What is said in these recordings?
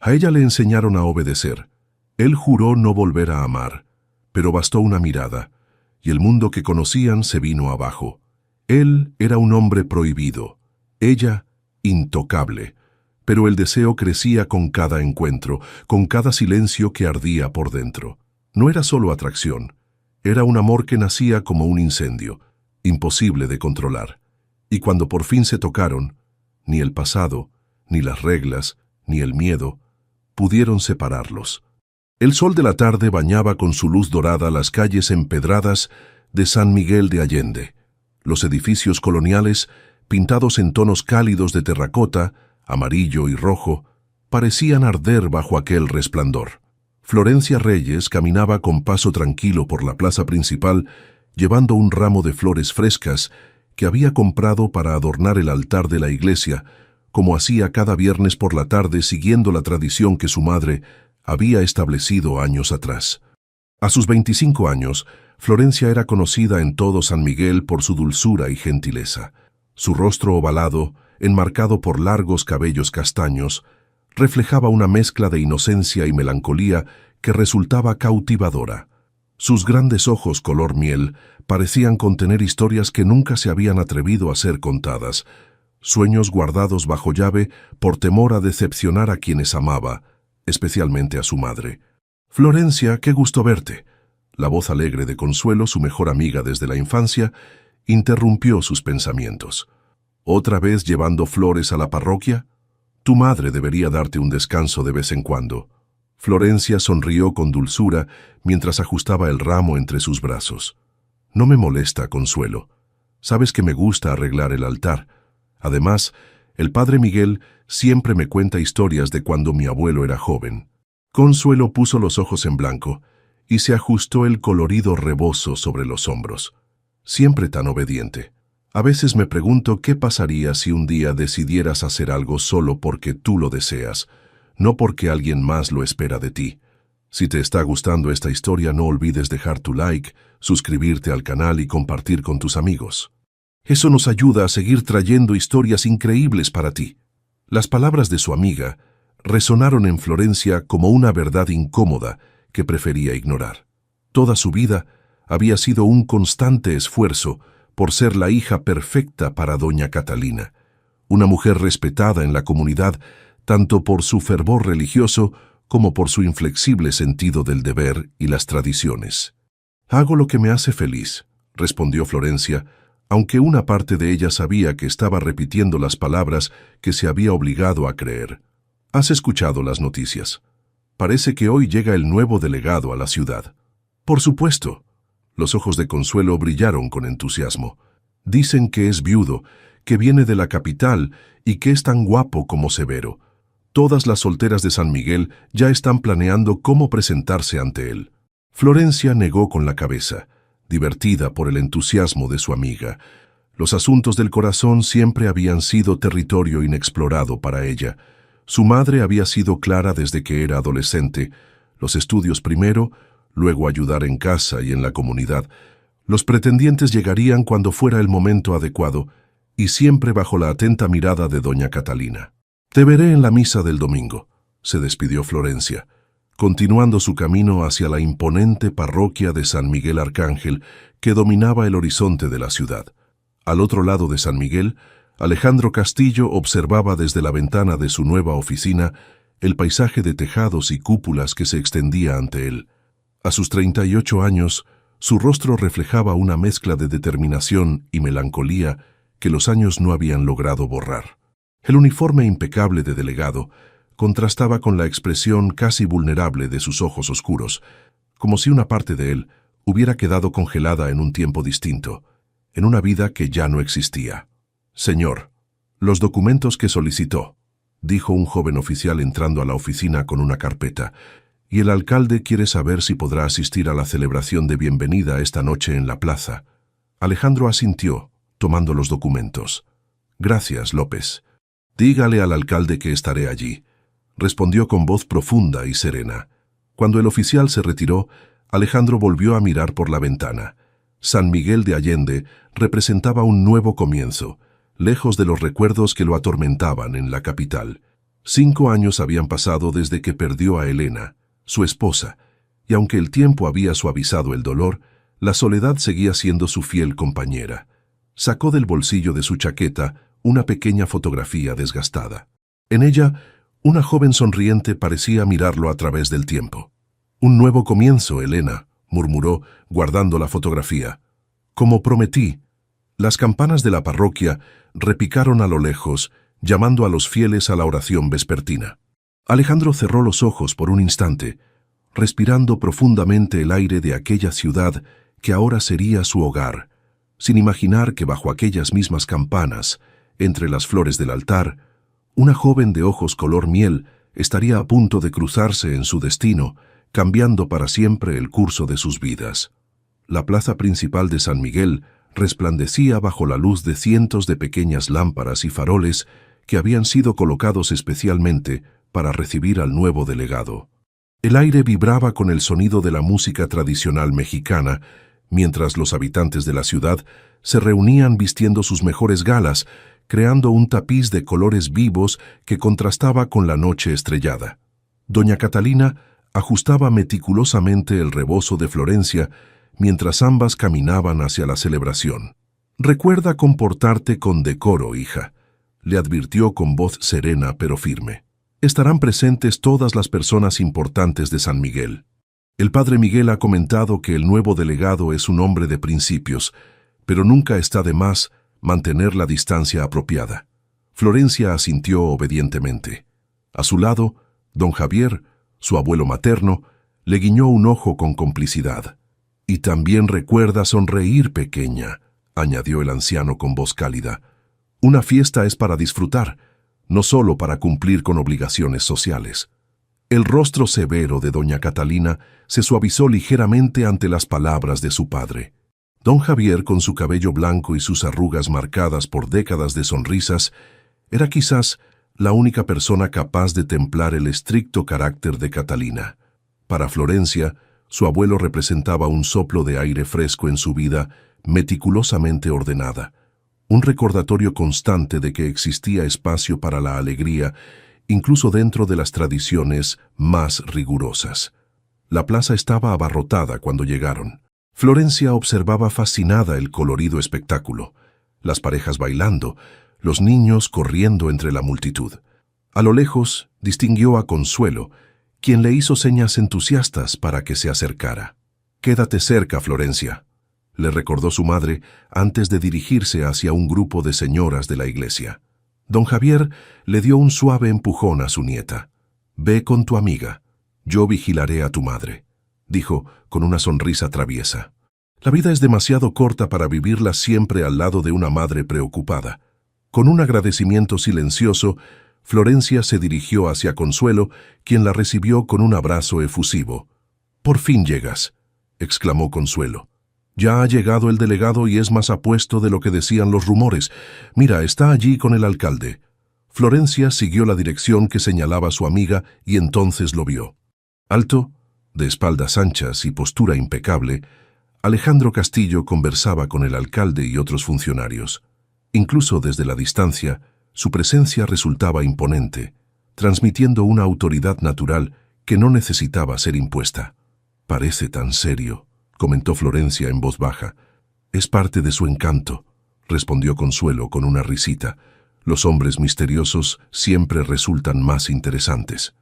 A ella le enseñaron a obedecer. Él juró no volver a amar, pero bastó una mirada, y el mundo que conocían se vino abajo. Él era un hombre prohibido, ella intocable, pero el deseo crecía con cada encuentro, con cada silencio que ardía por dentro. No era solo atracción, era un amor que nacía como un incendio, imposible de controlar. Y cuando por fin se tocaron, ni el pasado, ni las reglas, ni el miedo, pudieron separarlos. El sol de la tarde bañaba con su luz dorada las calles empedradas de San Miguel de Allende. Los edificios coloniales, pintados en tonos cálidos de terracota, amarillo y rojo, parecían arder bajo aquel resplandor. Florencia Reyes caminaba con paso tranquilo por la plaza principal, llevando un ramo de flores frescas que había comprado para adornar el altar de la iglesia, como hacía cada viernes por la tarde siguiendo la tradición que su madre había establecido años atrás. A sus 25 años, Florencia era conocida en todo San Miguel por su dulzura y gentileza. Su rostro ovalado, enmarcado por largos cabellos castaños, reflejaba una mezcla de inocencia y melancolía que resultaba cautivadora. Sus grandes ojos color miel parecían contener historias que nunca se habían atrevido a ser contadas, sueños guardados bajo llave por temor a decepcionar a quienes amaba, especialmente a su madre. «Florencia, qué gusto verte». La voz alegre de Consuelo, su mejor amiga desde la infancia, interrumpió sus pensamientos. «¿Otra vez llevando flores a la parroquia? Tu madre debería darte un descanso de vez en cuando». Florencia sonrió con dulzura mientras ajustaba el ramo entre sus brazos. «No me molesta, Consuelo. Sabes que me gusta arreglar el altar. Además, el padre Miguel siempre me cuenta historias de cuando mi abuelo era joven». Consuelo puso los ojos en blanco y se ajustó el colorido rebozo sobre los hombros. Siempre tan obediente. A veces me pregunto qué pasaría si un día decidieras hacer algo solo porque tú lo deseas, no porque alguien más lo espera de ti. Si te está gustando esta historia, no olvides dejar tu like, suscribirte al canal y compartir con tus amigos. Eso nos ayuda a seguir trayendo historias increíbles para ti. Las palabras de su amiga resonaron en Florencia como una verdad incómoda que prefería ignorar. Toda su vida había sido un constante esfuerzo por ser la hija perfecta para doña Catalina, una mujer respetada en la comunidad tanto por su fervor religioso como por su inflexible sentido del deber y las tradiciones. «Hago lo que me hace feliz», respondió Florencia, aunque una parte de ella sabía que estaba repitiendo las palabras que se había obligado a creer. «¿Has escuchado las noticias? Parece que hoy llega el nuevo delegado a la ciudad». «Por supuesto». Los ojos de Consuelo brillaron con entusiasmo. «Dicen que es viudo, que viene de la capital y que es tan guapo como severo. Todas las solteras de San Miguel ya están planeando cómo presentarse ante él». Florencia negó con la cabeza, divertida por el entusiasmo de su amiga. Los asuntos del corazón siempre habían sido territorio inexplorado para ella. Su madre había sido clara desde que era adolescente: los estudios primero, luego ayudar en casa y en la comunidad. Los pretendientes llegarían cuando fuera el momento adecuado, y siempre bajo la atenta mirada de doña Catalina. «Te veré en la misa del domingo», se despidió Florencia, continuando su camino hacia la imponente parroquia de San Miguel Arcángel que dominaba el horizonte de la ciudad. Al otro lado de San Miguel, Alejandro Castillo observaba desde la ventana de su nueva oficina el paisaje de tejados y cúpulas que se extendía ante él. A sus 38 años, su rostro reflejaba una mezcla de determinación y melancolía que los años no habían logrado borrar. El uniforme impecable de delegado contrastaba con la expresión casi vulnerable de sus ojos oscuros, como si una parte de él hubiera quedado congelada en un tiempo distinto, en una vida que ya no existía. «Señor, los documentos que solicitó», dijo un joven oficial entrando a la oficina con una carpeta, «y el alcalde quiere saber si podrá asistir a la celebración de bienvenida esta noche en la plaza». Alejandro asintió, tomando los documentos. «Gracias, López. Dígale al alcalde que estaré allí», respondió con voz profunda y serena. Cuando el oficial se retiró, Alejandro volvió a mirar por la ventana. San Miguel de Allende representaba un nuevo comienzo, lejos de los recuerdos que lo atormentaban en la capital. 5 años habían pasado desde que perdió a Elena, su esposa, y aunque el tiempo había suavizado el dolor, la soledad seguía siendo su fiel compañera. Sacó del bolsillo de su chaqueta una pequeña fotografía desgastada. En ella, una joven sonriente parecía mirarlo a través del tiempo. «Un nuevo comienzo, Elena», murmuró, guardando la fotografía. «Como prometí». Las campanas de la parroquia repicaron a lo lejos, llamando a los fieles a la oración vespertina. Alejandro cerró los ojos por un instante, respirando profundamente el aire de aquella ciudad que ahora sería su hogar, sin imaginar que bajo aquellas mismas campanas, entre las flores del altar, una joven de ojos color miel estaría a punto de cruzarse en su destino, cambiando para siempre el curso de sus vidas. La plaza principal de San Miguel resplandecía bajo la luz de cientos de pequeñas lámparas y faroles que habían sido colocados especialmente para recibir al nuevo delegado. El aire vibraba con el sonido de la música tradicional mexicana, mientras los habitantes de la ciudad se reunían vistiendo sus mejores galas, creando un tapiz de colores vivos que contrastaba con la noche estrellada. Doña Catalina ajustaba meticulosamente el rebozo de Florencia mientras ambas caminaban hacia la celebración. «Recuerda comportarte con decoro, hija», le advirtió con voz serena pero firme. «Estarán presentes todas las personas importantes de San Miguel. El padre Miguel ha comentado que el nuevo delegado es un hombre de principios, pero nunca está de más mantener la distancia apropiada». Florencia asintió obedientemente. A su lado, don Javier, su abuelo materno, le guiñó un ojo con complicidad. «Y también recuerda sonreír, pequeña», añadió el anciano con voz cálida. «Una fiesta es para disfrutar, no solo para cumplir con obligaciones sociales». El rostro severo de doña Catalina se suavizó ligeramente ante las palabras de su padre. Don Javier, con su cabello blanco y sus arrugas marcadas por décadas de sonrisas, era quizás la única persona capaz de templar el estricto carácter de Catalina. Para Florencia, su abuelo representaba un soplo de aire fresco en su vida meticulosamente ordenada, un recordatorio constante de que existía espacio para la alegría, incluso dentro de las tradiciones más rigurosas. La plaza estaba abarrotada cuando llegaron. Florencia observaba fascinada el colorido espectáculo, las parejas bailando, los niños corriendo entre la multitud. A lo lejos distinguió a Consuelo, quien le hizo señas entusiastas para que se acercara. «Quédate cerca, Florencia», le recordó su madre antes de dirigirse hacia un grupo de señoras de la iglesia. Don Javier le dio un suave empujón a su nieta. «Ve con tu amiga, yo vigilaré a tu madre», dijo con una sonrisa traviesa. La vida es demasiado corta para vivirla siempre al lado de una madre preocupada. Con un agradecimiento silencioso, Florencia se dirigió hacia Consuelo, quien la recibió con un abrazo efusivo. «Por fin llegas», exclamó Consuelo. «Ya ha llegado el delegado y es más apuesto de lo que decían los rumores. Mira, está allí con el alcalde». Florencia siguió la dirección que señalaba su amiga y entonces lo vio. Alto, de espaldas anchas y postura impecable, Alejandro Castillo conversaba con el alcalde y otros funcionarios. Incluso desde la distancia, su presencia resultaba imponente, transmitiendo una autoridad natural que no necesitaba ser impuesta. «Parece tan serio», comentó Florencia en voz baja. «Es parte de su encanto», respondió Consuelo con una risita. «Los hombres misteriosos siempre resultan más interesantes».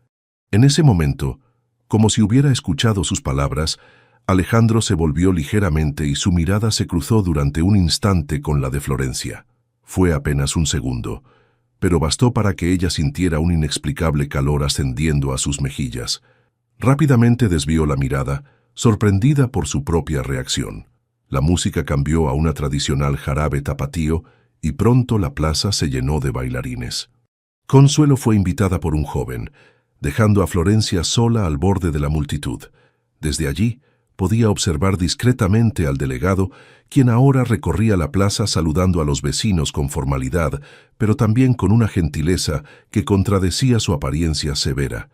En ese momento, como si hubiera escuchado sus palabras, Alejandro se volvió ligeramente y su mirada se cruzó durante un instante con la de Florencia. Fue apenas un segundo, pero bastó para que ella sintiera un inexplicable calor ascendiendo a sus mejillas. Rápidamente desvió la mirada, sorprendida por su propia reacción. La música cambió a una tradicional jarabe tapatío y pronto la plaza se llenó de bailarines. Consuelo fue invitada por un joven, dejando a Florencia sola al borde de la multitud. Desde allí, podía observar discretamente al delegado, quien ahora recorría la plaza saludando a los vecinos con formalidad, pero también con una gentileza que contradecía su apariencia severa.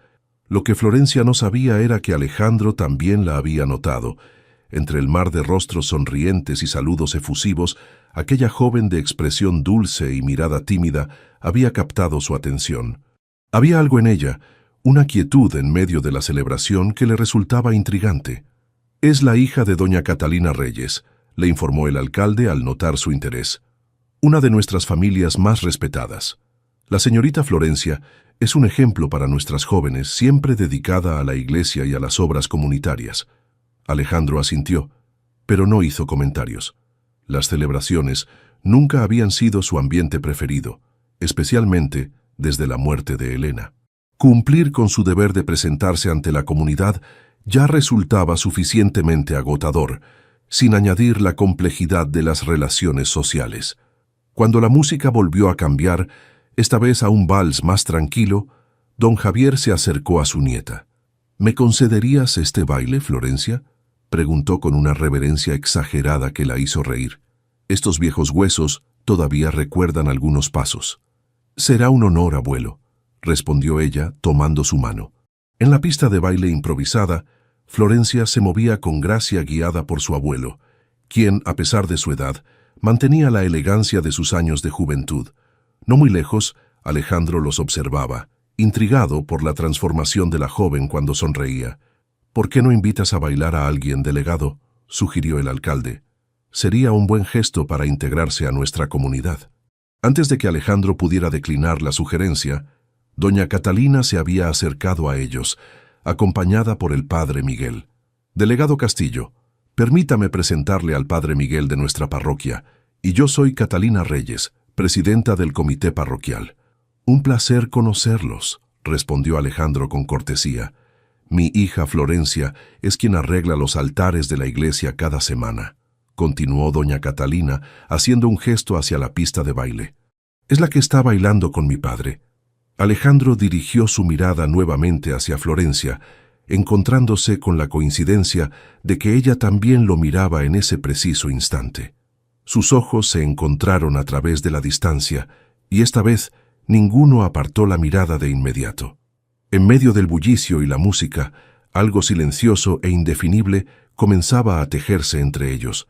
Lo que Florencia no sabía era que Alejandro también la había notado. Entre el mar de rostros sonrientes y saludos efusivos, aquella joven de expresión dulce y mirada tímida había captado su atención. Había algo en ella, una quietud en medio de la celebración que le resultaba intrigante. «Es la hija de doña Catalina Reyes», le informó el alcalde al notar su interés. «Una de nuestras familias más respetadas. La señorita Florencia es un ejemplo para nuestras jóvenes, siempre dedicada a la iglesia y a las obras comunitarias». Alejandro asintió, pero no hizo comentarios. Las celebraciones nunca habían sido su ambiente preferido, especialmente desde la muerte de Elena. Cumplir con su deber de presentarse ante la comunidad ya resultaba suficientemente agotador, sin añadir la complejidad de las relaciones sociales. Cuando la música volvió a cambiar, esta vez a un vals más tranquilo, don Javier se acercó a su nieta. «¿Me concederías este baile, Florencia?», preguntó con una reverencia exagerada que la hizo reír. «Estos viejos huesos todavía recuerdan algunos pasos». «Será un honor, abuelo», respondió ella, tomando su mano. En la pista de baile improvisada, Florencia se movía con gracia guiada por su abuelo, quien, a pesar de su edad, mantenía la elegancia de sus años de juventud. No muy lejos, Alejandro los observaba, intrigado por la transformación de la joven cuando sonreía. «¿Por qué no invitas a bailar a alguien, delegado?», sugirió el alcalde. «Sería un buen gesto para integrarse a nuestra comunidad». Antes de que Alejandro pudiera declinar la sugerencia, doña Catalina se había acercado a ellos, acompañada por el padre Miguel. «Delegado Castillo, permítame presentarle al padre Miguel de nuestra parroquia, y yo soy Catalina Reyes, presidenta del comité parroquial». «Un placer conocerlos», respondió Alejandro con cortesía. «Mi hija Florencia es quien arregla los altares de la iglesia cada semana», continuó doña Catalina, haciendo un gesto hacia la pista de baile. «Es la que está bailando con mi padre». Alejandro dirigió su mirada nuevamente hacia Florencia, encontrándose con la coincidencia de que ella también lo miraba en ese preciso instante. Sus ojos se encontraron a través de la distancia, y esta vez ninguno apartó la mirada de inmediato. En medio del bullicio y la música, algo silencioso e indefinible comenzaba a tejerse entre ellos,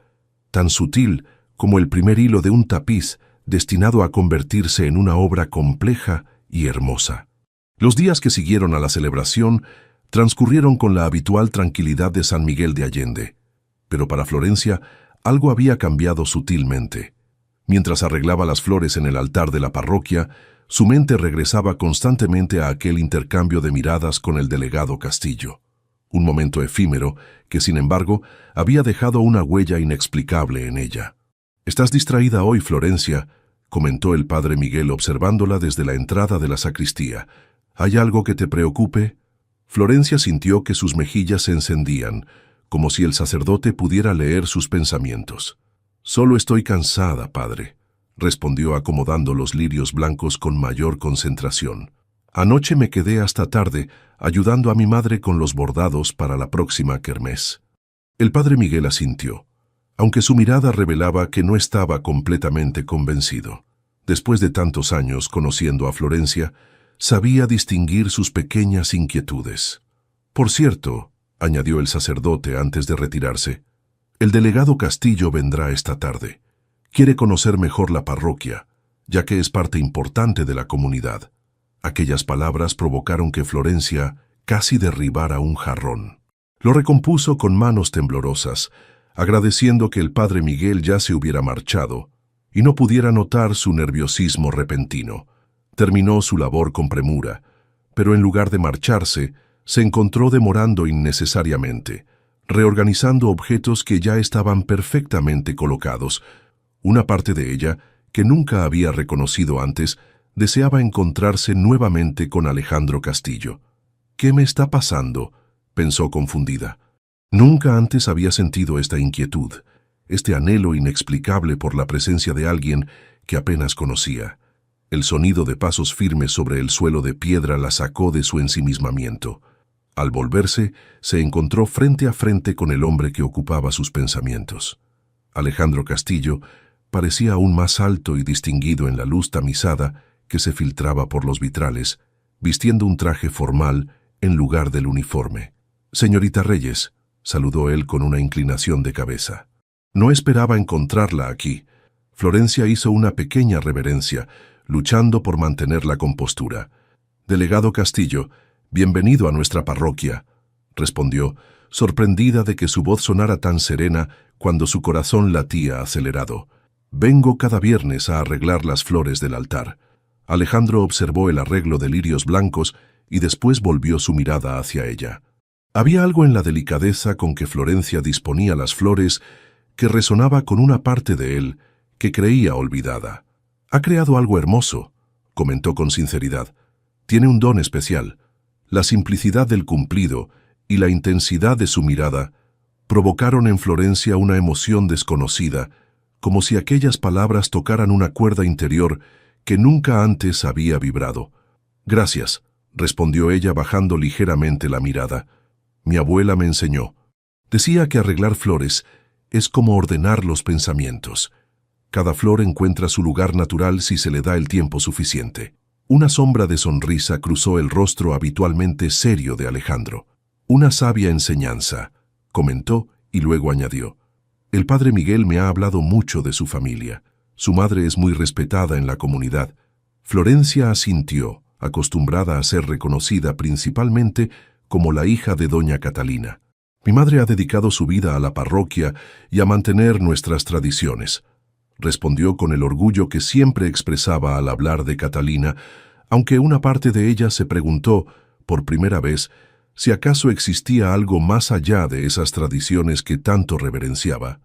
tan sutil como el primer hilo de un tapiz destinado a convertirse en una obra compleja y hermosa. Los días que siguieron a la celebración transcurrieron con la habitual tranquilidad de San Miguel de Allende, pero para Florencia algo había cambiado sutilmente. Mientras arreglaba las flores en el altar de la parroquia, su mente regresaba constantemente a aquel intercambio de miradas con el delegado Castillo. Un momento efímero que, sin embargo, había dejado una huella inexplicable en ella. «Estás distraída hoy, Florencia», comentó el padre Miguel observándola desde la entrada de la sacristía. «¿Hay algo que te preocupe?». Florencia sintió que sus mejillas se encendían, como si el sacerdote pudiera leer sus pensamientos. «Solo estoy cansada, padre», respondió acomodando los lirios blancos con mayor concentración. «Anoche me quedé hasta tarde ayudando a mi madre con los bordados para la próxima kermés». El padre Miguel asintió, aunque su mirada revelaba que no estaba completamente convencido. Después de tantos años conociendo a Florencia, sabía distinguir sus pequeñas inquietudes. «Por cierto», añadió el sacerdote antes de retirarse, «el delegado Castillo vendrá esta tarde. Quiere conocer mejor la parroquia, ya que es parte importante de la comunidad». Aquellas palabras provocaron que Florencia casi derribara un jarrón. Lo recompuso con manos temblorosas, agradeciendo que el padre Miguel ya se hubiera marchado y no pudiera notar su nerviosismo repentino. Terminó su labor con premura, pero en lugar de marcharse, se encontró demorando innecesariamente, reorganizando objetos que ya estaban perfectamente colocados. Una parte de ella, que nunca había reconocido antes, deseaba encontrarse nuevamente con Alejandro Castillo. «¿Qué me está pasando?», pensó confundida. Nunca antes había sentido esta inquietud, este anhelo inexplicable por la presencia de alguien que apenas conocía. El sonido de pasos firmes sobre el suelo de piedra la sacó de su ensimismamiento. Al volverse, se encontró frente a frente con el hombre que ocupaba sus pensamientos. Alejandro Castillo parecía aún más alto y distinguido en la luz tamizada que se filtraba por los vitrales, vistiendo un traje formal en lugar del uniforme. «Señorita Reyes», saludó él con una inclinación de cabeza. No esperaba encontrarla aquí. Florencia hizo una pequeña reverencia, luchando por mantener la compostura. «Delegado Castillo, bienvenido a nuestra parroquia», respondió, sorprendida de que su voz sonara tan serena cuando su corazón latía acelerado. «Vengo cada viernes a arreglar las flores del altar». Alejandro observó el arreglo de lirios blancos y después volvió su mirada hacia ella. Había algo en la delicadeza con que Florencia disponía las flores que resonaba con una parte de él que creía olvidada. «Ha creado algo hermoso», comentó con sinceridad. «Tiene un don especial». La simplicidad del cumplido y la intensidad de su mirada provocaron en Florencia una emoción desconocida, como si aquellas palabras tocaran una cuerda interior que nunca antes había vibrado. «Gracias», respondió ella bajando ligeramente la mirada. «Mi abuela me enseñó. Decía que arreglar flores es como ordenar los pensamientos. Cada flor encuentra su lugar natural si se le da el tiempo suficiente». Una sombra de sonrisa cruzó el rostro habitualmente serio de Alejandro. «Una sabia enseñanza», comentó y luego añadió. «El padre Miguel me ha hablado mucho de su familia. Su madre es muy respetada en la comunidad». Florencia asintió, acostumbrada a ser reconocida principalmente como la hija de doña Catalina. «Mi madre ha dedicado su vida a la parroquia y a mantener nuestras tradiciones», respondió con el orgullo que siempre expresaba al hablar de Catalina, aunque una parte de ella se preguntó, por primera vez, si acaso existía algo más allá de esas tradiciones que tanto reverenciaba.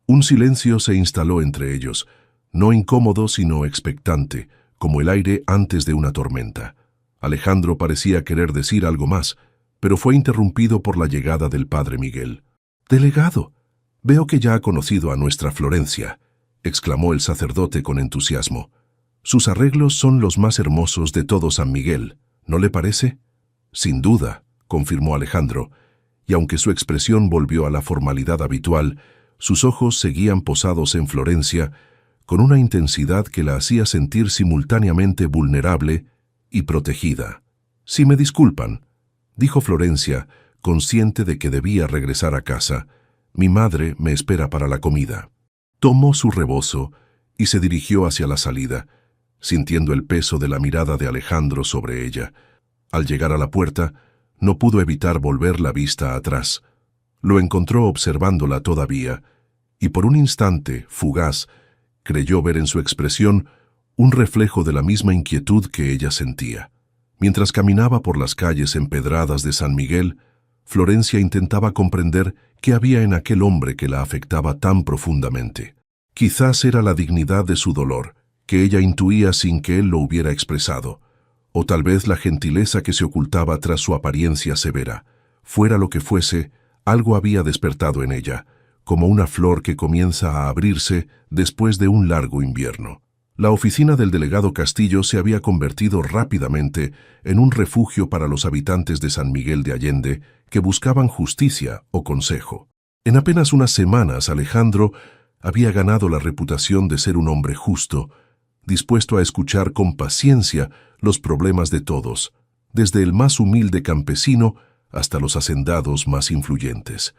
Un silencio se instaló entre ellos, no incómodo sino expectante, como el aire antes de una tormenta. Alejandro parecía querer decir algo más, pero fue interrumpido por la llegada del padre Miguel. «Delegado, veo que ya ha conocido a nuestra Florencia», exclamó el sacerdote con entusiasmo. «Sus arreglos son los más hermosos de todo San Miguel, ¿no le parece?» «Sin duda», confirmó Alejandro, y aunque su expresión volvió a la formalidad habitual, sus ojos seguían posados en Florencia con una intensidad que la hacía sentir simultáneamente vulnerable y protegida. «Si me disculpan», dijo Florencia, consciente de que debía regresar a casa, «mi madre me espera para la comida». Tomó su rebozo y se dirigió hacia la salida, sintiendo el peso de la mirada de Alejandro sobre ella. Al llegar a la puerta, no pudo evitar volver la vista atrás. Lo encontró observándola todavía, y por un instante, fugaz, creyó ver en su expresión un reflejo de la misma inquietud que ella sentía. Mientras caminaba por las calles empedradas de San Miguel, Florencia intentaba comprender qué había en aquel hombre que la afectaba tan profundamente. Quizás era la dignidad de su dolor, que ella intuía sin que él lo hubiera expresado, o tal vez la gentileza que se ocultaba tras su apariencia severa. Fuera lo que fuese, algo había despertado en ella, como una flor que comienza a abrirse después de un largo invierno. La oficina del delegado Castillo se había convertido rápidamente en un refugio para los habitantes de San Miguel de Allende que buscaban justicia o consejo. En apenas unas semanas, Alejandro había ganado la reputación de ser un hombre justo, dispuesto a escuchar con paciencia los problemas de todos, desde el más humilde campesino hasta los hacendados más influyentes.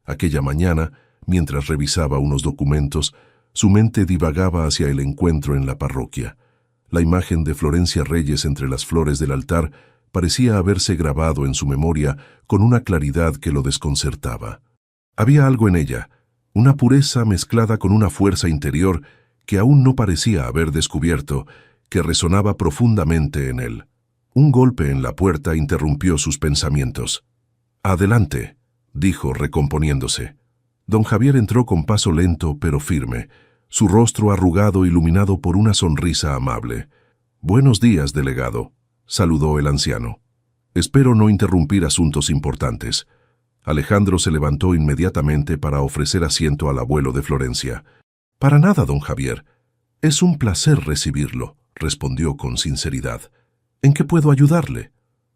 Aquella mañana, mientras revisaba unos documentos, su mente divagaba hacia el encuentro en la parroquia. La imagen de Florencia Reyes entre las flores del altar parecía haberse grabado en su memoria con una claridad que lo desconcertaba. Había algo en ella, una pureza mezclada con una fuerza interior que aún no parecía haber descubierto, que resonaba profundamente en él. Un golpe en la puerta interrumpió sus pensamientos. «Adelante», dijo recomponiéndose. Don Javier entró con paso lento pero firme, su rostro arrugado iluminado por una sonrisa amable. «Buenos días, delegado», saludó el anciano. «Espero no interrumpir asuntos importantes». Alejandro se levantó inmediatamente para ofrecer asiento al abuelo de Florencia. «Para nada, don Javier. Es un placer recibirlo», respondió con sinceridad. «¿En qué puedo ayudarle?»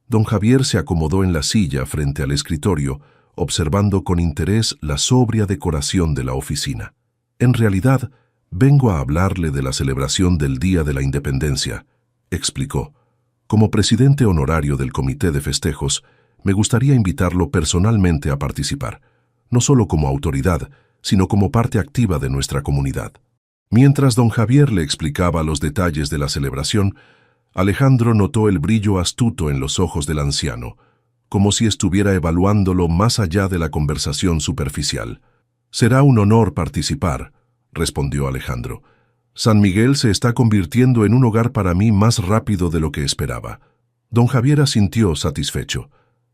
Don Javier se acomodó en la silla frente al escritorio, observando con interés la sobria decoración de la oficina. «En realidad, vengo a hablarle de la celebración del Día de la Independencia», explicó. «Como presidente honorario del Comité de Festejos, me gustaría invitarlo personalmente a participar, no solo como autoridad, sino como parte activa de nuestra comunidad». Mientras don Javier le explicaba los detalles de la celebración, Alejandro notó el brillo astuto en los ojos del anciano, como si estuviera evaluándolo más allá de la conversación superficial. «Será un honor participar», respondió Alejandro. «San Miguel se está convirtiendo en un hogar para mí más rápido de lo que esperaba». Don Javier asintió satisfecho.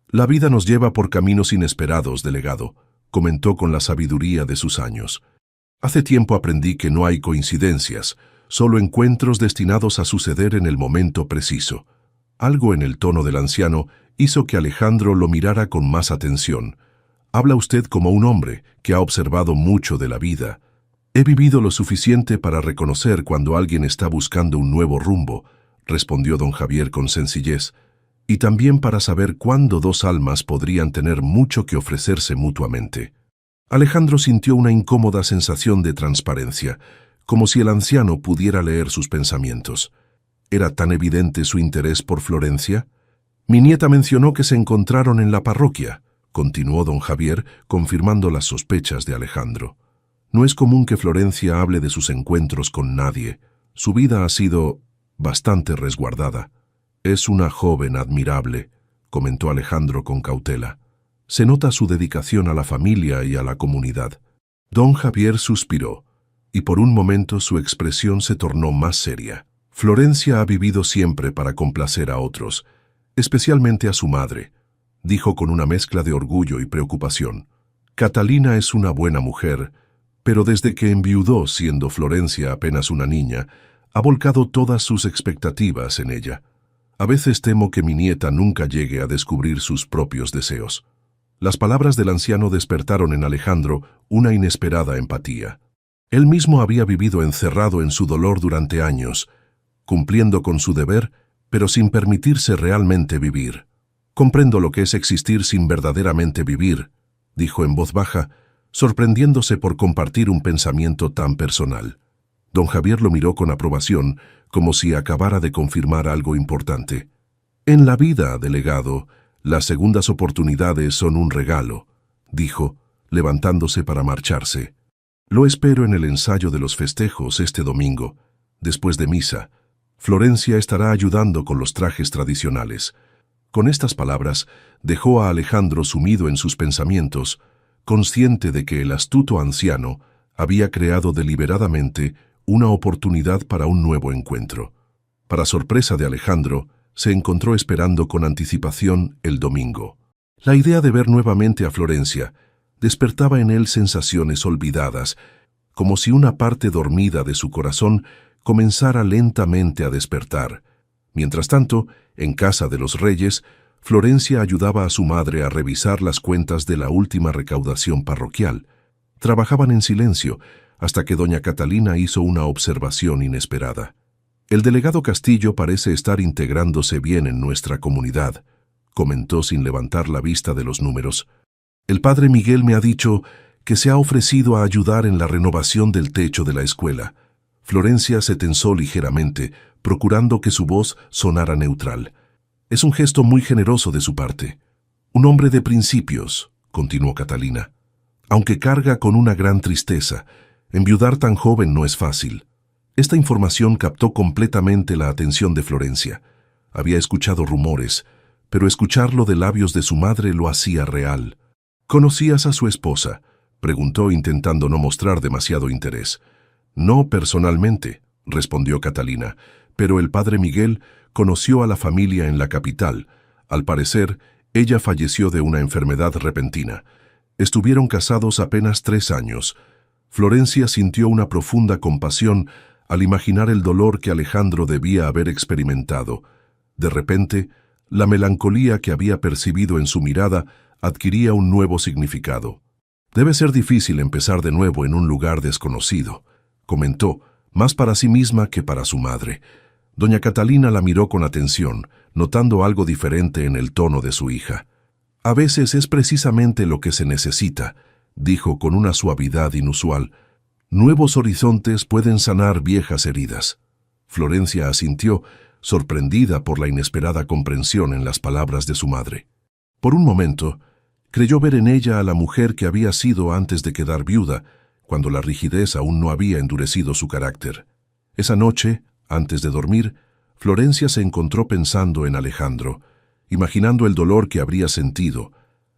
«La vida nos lleva por caminos inesperados, delegado», comentó con la sabiduría de sus años. «Hace tiempo aprendí que no hay coincidencias, solo encuentros destinados a suceder en el momento preciso». Algo en el tono del anciano hizo que Alejandro lo mirara con más atención. «Habla usted como un hombre que ha observado mucho de la vida. He vivido lo suficiente para reconocer cuando alguien está buscando un nuevo rumbo», respondió don Javier con sencillez, «y también para saber cuándo dos almas podrían tener mucho que ofrecerse mutuamente». Alejandro sintió una incómoda sensación de transparencia, como si el anciano pudiera leer sus pensamientos. ¿Era tan evidente su interés por Florencia? «Mi nieta mencionó que se encontraron en la parroquia», continuó don Javier, confirmando las sospechas de Alejandro. «No es común que Florencia hable de sus encuentros con nadie. Su vida ha sido bastante resguardada». «Es una joven admirable», comentó Alejandro con cautela. «Se nota su dedicación a la familia y a la comunidad». Don Javier suspiró, y por un momento su expresión se tornó más seria. «Florencia ha vivido siempre para complacer a otros, especialmente a su madre», dijo con una mezcla de orgullo y preocupación. «Catalina es una buena mujer, pero desde que enviudó siendo Florencia apenas una niña, ha volcado todas sus expectativas en ella. A veces temo que mi nieta nunca llegue a descubrir sus propios deseos». Las palabras del anciano despertaron en Alejandro una inesperada empatía. Él mismo había vivido encerrado en su dolor durante años, cumpliendo con su deber, pero sin permitirse realmente vivir. «Comprendo lo que es existir sin verdaderamente vivir», dijo en voz baja, sorprendiéndose por compartir un pensamiento tan personal. Don Javier lo miró con aprobación, como si acabara de confirmar algo importante. «En la vida, delegado, las segundas oportunidades son un regalo», dijo, levantándose para marcharse. «Lo espero en el ensayo de los festejos este domingo. Después de misa, Florencia estará ayudando con los trajes tradicionales». Con estas palabras, dejó a Alejandro sumido en sus pensamientos, consciente de que el astuto anciano había creado deliberadamente una oportunidad para un nuevo encuentro. Para sorpresa de Alejandro, se encontró esperando con anticipación el domingo. La idea de ver nuevamente a Florencia despertaba en él sensaciones olvidadas, como si una parte dormida de su corazón comenzara lentamente a despertar. Mientras tanto, en casa de los Reyes, Florencia ayudaba a su madre a revisar las cuentas de la última recaudación parroquial. Trabajaban en silencio hasta que doña Catalina hizo una observación inesperada. «El delegado Castillo parece estar integrándose bien en nuestra comunidad», comentó sin levantar la vista de los números. «El padre Miguel me ha dicho que se ha ofrecido a ayudar en la renovación del techo de la escuela». Florencia se tensó ligeramente, procurando que su voz sonara neutral. «Es un gesto muy generoso de su parte. Un hombre de principios», continuó Catalina. «Aunque carga con una gran tristeza, enviudar tan joven no es fácil». Esta información captó completamente la atención de Florencia. Había escuchado rumores, pero escucharlo de labios de su madre lo hacía real. «¿Conocías a su esposa?», preguntó intentando no mostrar demasiado interés. «No personalmente», respondió Catalina, «pero el padre Miguel conoció a la familia en la capital. Al parecer, ella falleció de una enfermedad repentina. Estuvieron casados apenas 3 años. Florencia sintió una profunda compasión al imaginar el dolor que Alejandro debía haber experimentado. De repente, la melancolía que había percibido en su mirada adquiría un nuevo significado. «Debe ser difícil empezar de nuevo en un lugar desconocido», comentó, más para sí misma que para su madre. Doña Catalina la miró con atención, notando algo diferente en el tono de su hija. «A veces es precisamente lo que se necesita», dijo con una suavidad inusual. «Nuevos horizontes pueden sanar viejas heridas». Florencia asintió, sorprendida por la inesperada comprensión en las palabras de su madre. Por un momento, creyó ver en ella a la mujer que había sido antes de quedar viuda, cuando la rigidez aún no había endurecido su carácter. Esa noche, antes de dormir, Florencia se encontró pensando en Alejandro, imaginando el dolor que habría sentido,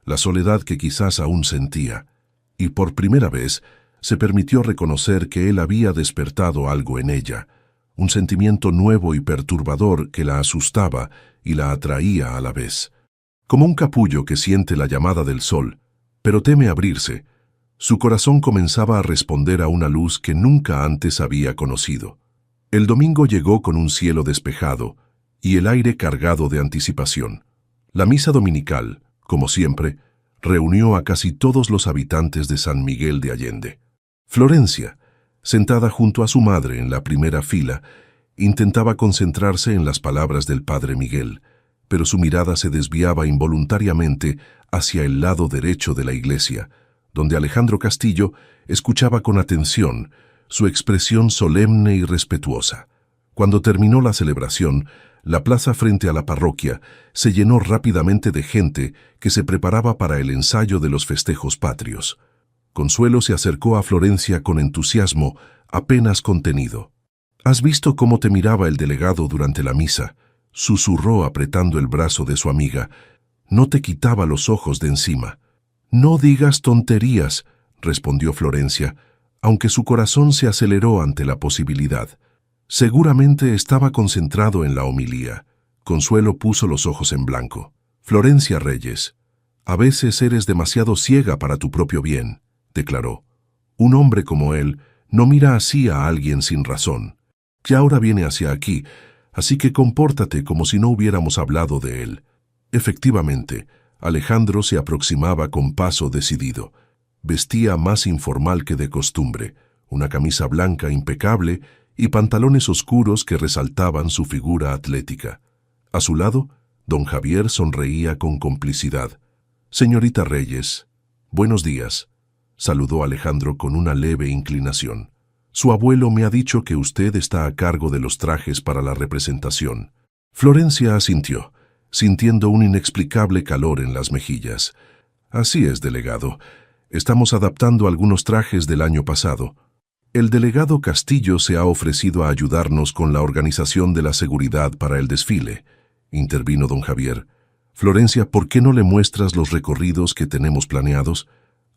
la soledad que quizás aún sentía, y por primera vez se permitió reconocer que él había despertado algo en ella, un sentimiento nuevo y perturbador que la asustaba y la atraía a la vez. Como un capullo que siente la llamada del sol, pero teme abrirse, su corazón comenzaba a responder a una luz que nunca antes había conocido. El domingo llegó con un cielo despejado y el aire cargado de anticipación. La misa dominical, como siempre, reunió a casi todos los habitantes de San Miguel de Allende. Florencia, sentada junto a su madre en la primera fila, intentaba concentrarse en las palabras del padre Miguel, pero su mirada se desviaba involuntariamente hacia el lado derecho de la iglesia, donde Alejandro Castillo escuchaba con atención, su expresión solemne y respetuosa. Cuando terminó la celebración, la plaza frente a la parroquia se llenó rápidamente de gente que se preparaba para el ensayo de los festejos patrios. Consuelo se acercó a Florencia con entusiasmo apenas contenido. «¿Has visto cómo te miraba el delegado durante la misa?», susurró apretando el brazo de su amiga. «No te quitaba los ojos de encima». «No digas tonterías», respondió Florencia, aunque su corazón se aceleró ante la posibilidad. Seguramente estaba concentrado en la homilía. Consuelo puso los ojos en blanco. «Florencia Reyes, a veces eres demasiado ciega para tu propio bien», declaró. «Un hombre como él no mira así a alguien sin razón. Ya ahora viene hacia aquí, así que compórtate como si no hubiéramos hablado de él». Efectivamente, Alejandro se aproximaba con paso decidido. Vestía más informal que de costumbre, una camisa blanca impecable y pantalones oscuros que resaltaban su figura atlética. A su lado, don Javier sonreía con complicidad. «Señorita Reyes, buenos días», saludó Alejandro con una leve inclinación. «Su abuelo me ha dicho que usted está a cargo de los trajes para la representación». Florencia asintió, sintiendo un inexplicable calor en las mejillas. «Así es, delegado. Estamos adaptando algunos trajes del año pasado. El delegado Castillo se ha ofrecido a ayudarnos con la organización de la seguridad para el desfile», intervino don Javier. «Florencia, ¿por qué no le muestras los recorridos que tenemos planeados?».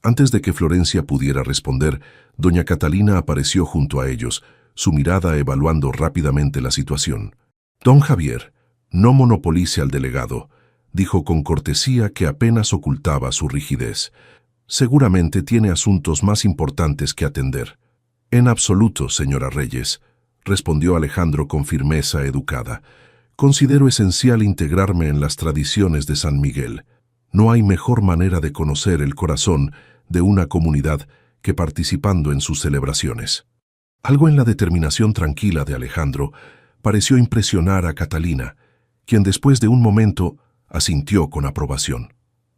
Antes de que Florencia pudiera responder, doña Catalina apareció junto a ellos, su mirada evaluando rápidamente la situación. «Don Javier, no monopolice al delegado», dijo con cortesía que apenas ocultaba su rigidez. «Seguramente tiene asuntos más importantes que atender». «En absoluto, señora Reyes», respondió Alejandro con firmeza educada. «Considero esencial integrarme en las tradiciones de San Miguel. No hay mejor manera de conocer el corazón de una comunidad que participando en sus celebraciones». Algo en la determinación tranquila de Alejandro pareció impresionar a Catalina, quien después de un momento asintió con aprobación.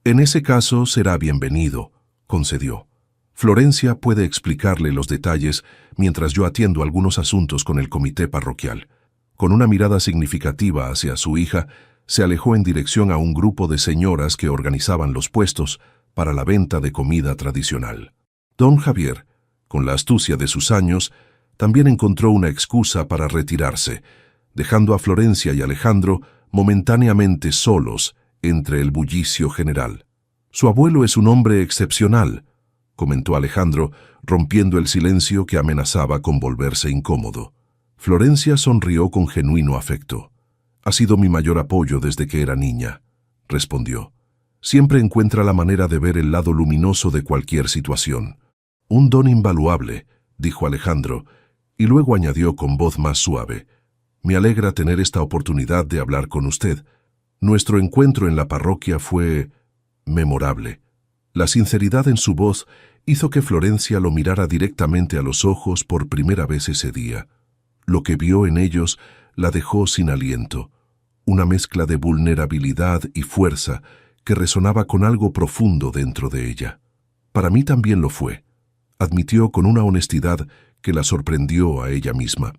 «En ese caso será bienvenido», concedió. «Florencia puede explicarle los detalles mientras yo atiendo algunos asuntos con el comité parroquial». Con una mirada significativa hacia su hija, se alejó en dirección a un grupo de señoras que organizaban los puestos para la venta de comida tradicional. Don Javier, con la astucia de sus años, también encontró una excusa para retirarse, dejando a Florencia y Alejandro momentáneamente solos entre el bullicio general. «Su abuelo es un hombre excepcional», comentó Alejandro, rompiendo el silencio que amenazaba con volverse incómodo. Florencia sonrió con genuino afecto. «Ha sido mi mayor apoyo desde que era niña», respondió. «Siempre encuentra la manera de ver el lado luminoso de cualquier situación». «Un don invaluable», dijo Alejandro, y luego añadió con voz más suave. «Me alegra tener esta oportunidad de hablar con usted. Nuestro encuentro en la parroquia fue memorable». La sinceridad en su voz hizo que Florencia lo mirara directamente a los ojos por primera vez ese día. Lo que vio en ellos la dejó sin aliento, una mezcla de vulnerabilidad y fuerza que resonaba con algo profundo dentro de ella. «Para mí también lo fue», admitió con una honestidad que la sorprendió a ella misma.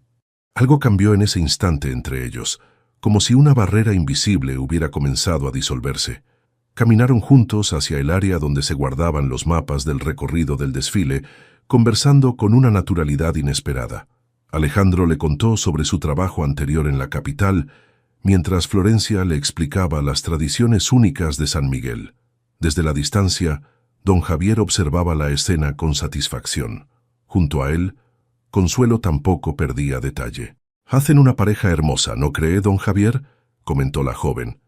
Algo cambió en ese instante entre ellos, como si una barrera invisible hubiera comenzado a disolverse. Caminaron juntos hacia el área donde se guardaban los mapas del recorrido del desfile, conversando con una naturalidad inesperada. Alejandro le contó sobre su trabajo anterior en la capital, mientras Florencia le explicaba las tradiciones únicas de San Miguel. Desde la distancia, don Javier observaba la escena con satisfacción. Junto a él, Consuelo tampoco perdía detalle. «Hacen una pareja hermosa, ¿no cree, don Javier?», comentó la joven.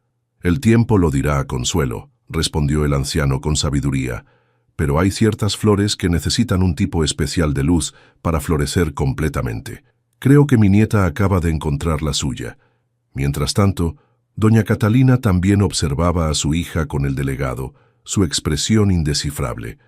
«El tiempo lo dirá, Consuelo», respondió el anciano con sabiduría, «pero hay ciertas flores que necesitan un tipo especial de luz para florecer completamente. Creo que mi nieta acaba de encontrar la suya». Mientras tanto, doña Catalina también observaba a su hija con el delegado, su expresión indescifrable.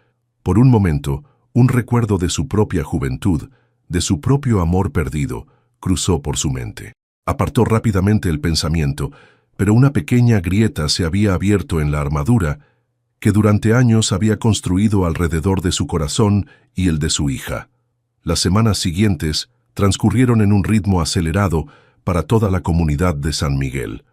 Por un momento, un recuerdo de su propia juventud, de su propio amor perdido, cruzó por su mente. Apartó rápidamente el pensamiento, pero una pequeña grieta se había abierto en la armadura que durante años había construido alrededor de su corazón y el de su hija. Las semanas siguientes transcurrieron en un ritmo acelerado para toda la comunidad de San Miguel.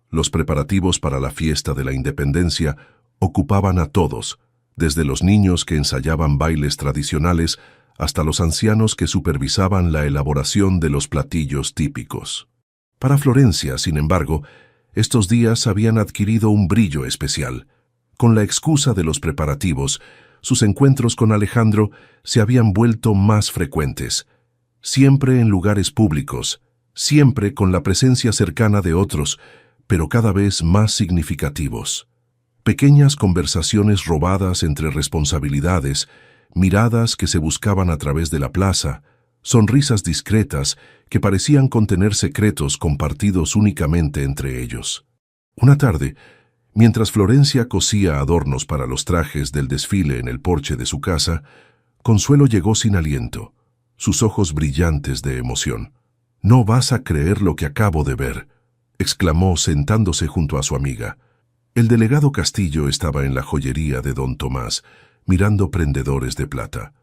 Los preparativos para la fiesta de la Independencia ocupaban a todos, desde los niños que ensayaban bailes tradicionales hasta los ancianos que supervisaban la elaboración de los platillos típicos. Para Florencia, sin embargo, estos días habían adquirido un brillo especial. Con la excusa de los preparativos, sus encuentros con Alejandro se habían vuelto más frecuentes, siempre en lugares públicos, siempre con la presencia cercana de otros, pero cada vez más significativos. Pequeñas conversaciones robadas entre responsabilidades, miradas que se buscaban a través de la plaza, sonrisas discretas que parecían contener secretos compartidos únicamente entre ellos. Una tarde, mientras Florencia cosía adornos para los trajes del desfile en el porche de su casa, Consuelo llegó sin aliento, sus ojos brillantes de emoción. «No vas a creer lo que acabo de ver», exclamó sentándose junto a su amiga. El delegado Castillo estaba en la joyería de don Tomás, mirando prendedores de plata.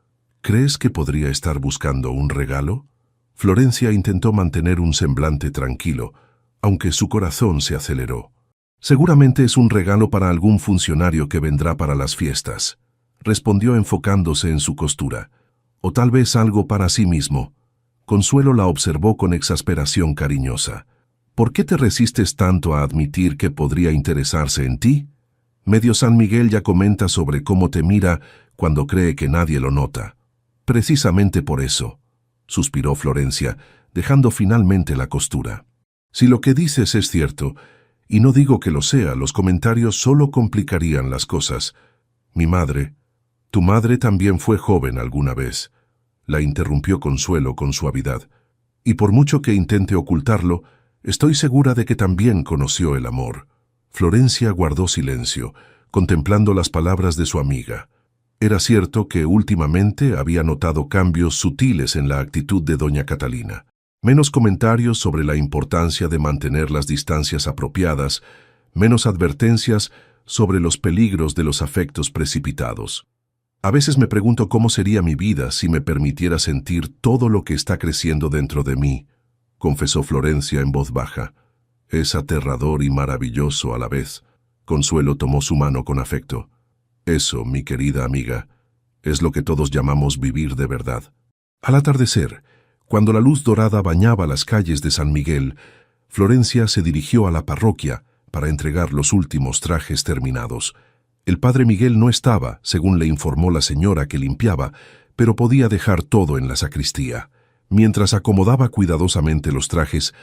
«¿Crees que podría estar buscando un regalo?». Florencia intentó mantener un semblante tranquilo, aunque su corazón se aceleró. «Seguramente es un regalo para algún funcionario que vendrá para las fiestas», respondió enfocándose en su costura. «O tal vez algo para sí mismo». Consuelo la observó con exasperación cariñosa. «¿Por qué te resistes tanto a admitir que podría interesarse en ti? Medio San Miguel ya comenta sobre cómo te mira cuando cree que nadie lo nota». «Precisamente por eso», suspiró Florencia, dejando finalmente la costura. «Si lo que dices es cierto, y no digo que lo sea, los comentarios solo complicarían las cosas. Mi madre, tu madre también fue joven alguna vez», la interrumpió Consuelo con suavidad. «Y por mucho que intente ocultarlo, estoy segura de que también conoció el amor». Florencia guardó silencio, contemplando las palabras de su amiga. Era cierto que últimamente había notado cambios sutiles en la actitud de doña Catalina. Menos comentarios sobre la importancia de mantener las distancias apropiadas, menos advertencias sobre los peligros de los afectos precipitados. «A veces me pregunto cómo sería mi vida si me permitiera sentir todo lo que está creciendo dentro de mí», confesó Florencia en voz baja. «Es aterrador y maravilloso a la vez». Consuelo tomó su mano con afecto. «Eso, mi querida amiga, es lo que todos llamamos vivir de verdad». Al atardecer, cuando la luz dorada bañaba las calles de San Miguel, Florencia se dirigió a la parroquia para entregar los últimos trajes terminados. El padre Miguel no estaba, según le informó la señora que limpiaba, pero podía dejar todo en la sacristía. Mientras acomodaba cuidadosamente los trajes,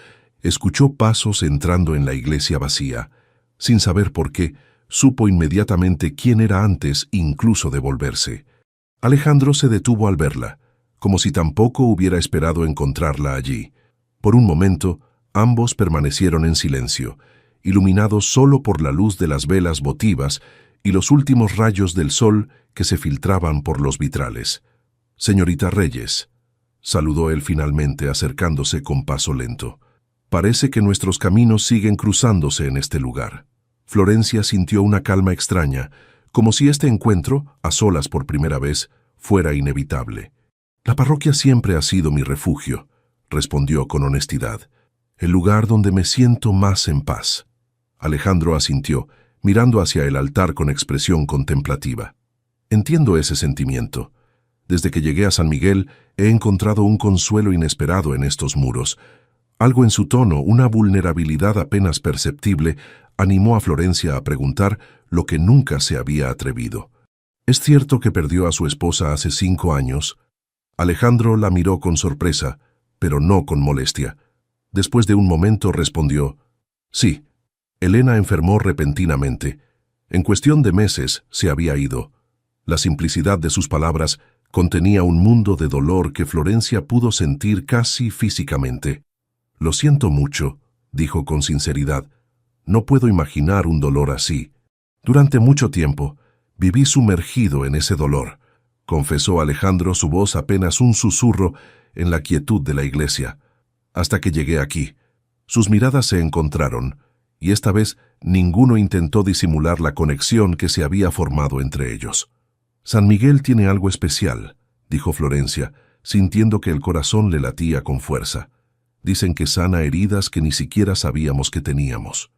escuchó pasos entrando en la iglesia vacía. Sin saber por qué, supo inmediatamente quién era antes incluso de volverse. Alejandro se detuvo al verla, como si tampoco hubiera esperado encontrarla allí. Por un momento, ambos permanecieron en silencio, iluminados solo por la luz de las velas votivas y los últimos rayos del sol que se filtraban por los vitrales. «Señorita Reyes», saludó él finalmente acercándose con paso lento. «Parece que nuestros caminos siguen cruzándose en este lugar». Florencia sintió una calma extraña, como si este encuentro, a solas por primera vez, fuera inevitable. «La parroquia siempre ha sido mi refugio», respondió con honestidad. «El lugar donde me siento más en paz». Alejandro asintió, mirando hacia el altar con expresión contemplativa. «Entiendo ese sentimiento. Desde que llegué a San Miguel, He encontrado un consuelo inesperado en estos muros. Algo en su tono, una vulnerabilidad apenas perceptible, animó a Florencia a preguntar lo que nunca se había atrevido. ¿Es cierto que perdió a su esposa hace 5 años? Alejandro la miró con sorpresa, pero no con molestia. Después de un momento respondió: sí. Elena enfermó repentinamente. En cuestión de meses se había ido. La simplicidad de sus palabras contenía un mundo de dolor que Florencia pudo sentir casi físicamente. Lo siento mucho, dijo con sinceridad. No puedo imaginar un dolor así. Durante mucho tiempo viví sumergido en ese dolor, confesó Alejandro, su voz apenas un susurro en la quietud de la iglesia. Hasta que llegué aquí. Sus miradas se encontraron, y esta vez ninguno intentó disimular la conexión que se había formado entre ellos. San Miguel tiene algo especial, dijo Florencia, sintiendo que el corazón le latía con fuerza. Dicen que sana heridas que ni siquiera sabíamos que teníamos.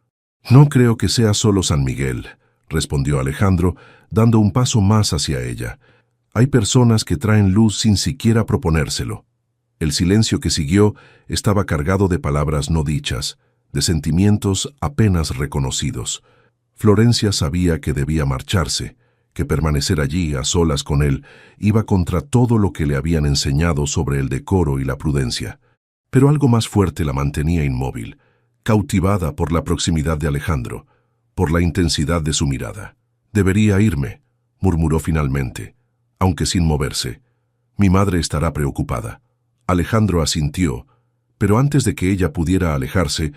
No creo que sea solo San Miguel, respondió Alejandro, dando un paso más hacia ella. Hay personas que traen luz sin siquiera proponérselo. El silencio que siguió estaba cargado de palabras no dichas, de sentimientos apenas reconocidos. Florencia sabía que debía marcharse, que permanecer allí a solas con él iba contra todo lo que le habían enseñado sobre el decoro y la prudencia. Pero algo más fuerte la mantenía inmóvil, cautivada por la proximidad de Alejandro, por la intensidad de su mirada. «Debería irme», murmuró finalmente, aunque sin moverse. «Mi madre estará preocupada». Alejandro asintió, pero antes de que ella pudiera alejarse,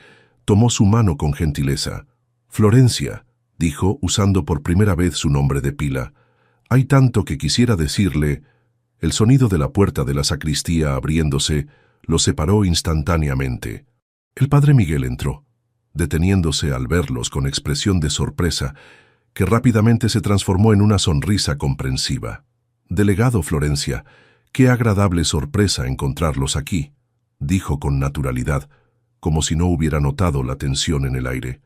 tomó su mano con gentileza. «Florencia», dijo, usando por primera vez su nombre de pila, «hay tanto que quisiera decirle». El sonido de la puerta de la sacristía abriéndose lo separó instantáneamente. El padre Miguel entró, deteniéndose al verlos con expresión de sorpresa, que rápidamente se transformó en una sonrisa comprensiva. «Delegado Florencia, qué agradable sorpresa encontrarlos aquí», dijo con naturalidad, como si no hubiera notado la tensión en el aire.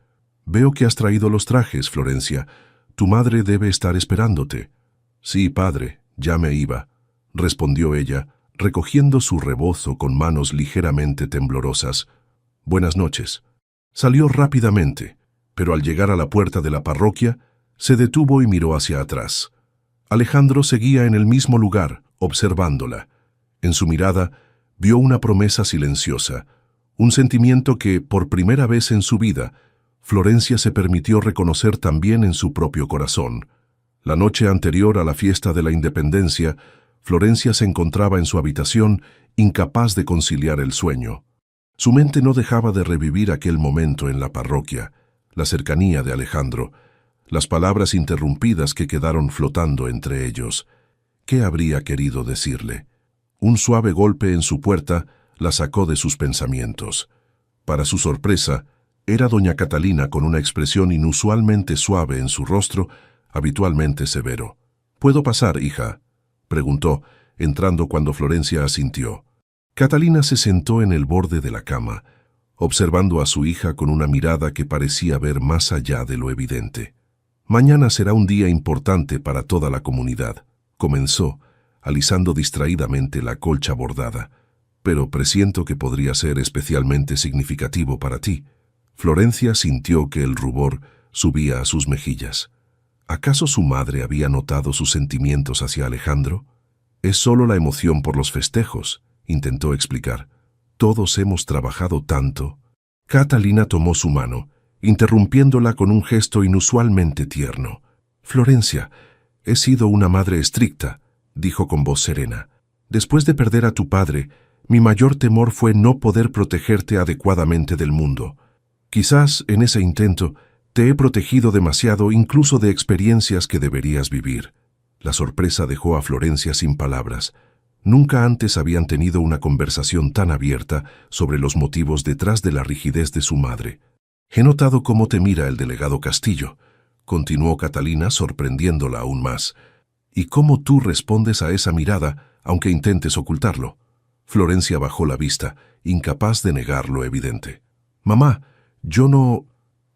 «Veo que has traído los trajes, Florencia. Tu madre debe estar esperándote». «Sí, padre, ya me iba», respondió ella, recogiendo su rebozo con manos ligeramente temblorosas. «Buenas noches». Salió rápidamente, pero al llegar a la puerta de la parroquia, se detuvo y miró hacia atrás. Alejandro seguía en el mismo lugar, observándola. En su mirada vio una promesa silenciosa, un sentimiento que, por primera vez en su vida, Florencia se permitió reconocer también en su propio corazón. La noche anterior a la fiesta de la Independencia, Florencia se encontraba en su habitación, incapaz de conciliar el sueño. Su mente no dejaba de revivir aquel momento en la parroquia, la cercanía de Alejandro, las palabras interrumpidas que quedaron flotando entre ellos. ¿Qué habría querido decirle? Un suave golpe en su puerta la sacó de sus pensamientos. Para su sorpresa, era doña Catalina con una expresión inusualmente suave en su rostro, habitualmente severo. «¿Puedo pasar, hija?», preguntó, entrando cuando Florencia asintió. Catalina se sentó en el borde de la cama, observando a su hija con una mirada que parecía ver más allá de lo evidente. «Mañana será un día importante para toda la comunidad», comenzó, alisando distraídamente la colcha bordada. «Pero presiento que podría ser especialmente significativo para ti». Florencia sintió que el rubor subía a sus mejillas. ¿Acaso su madre había notado sus sentimientos hacia Alejandro? «Es solo la emoción por los festejos», intentó explicar. «Todos hemos trabajado tanto». Catalina tomó su mano, interrumpiéndola con un gesto inusualmente tierno. «Florencia, he sido una madre estricta», dijo con voz serena. «Después de perder a tu padre, mi mayor temor fue no poder protegerte adecuadamente del mundo. Quizás en ese intento te he protegido demasiado incluso de experiencias que deberías vivir». La sorpresa dejó a Florencia sin palabras. Nunca antes habían tenido una conversación tan abierta sobre los motivos detrás de la rigidez de su madre. «He notado cómo te mira el delegado Castillo», continuó Catalina, sorprendiéndola aún más. «Y cómo tú respondes a esa mirada, aunque intentes ocultarlo». Florencia bajó la vista, incapaz de negar lo evidente. «Mamá, yo no...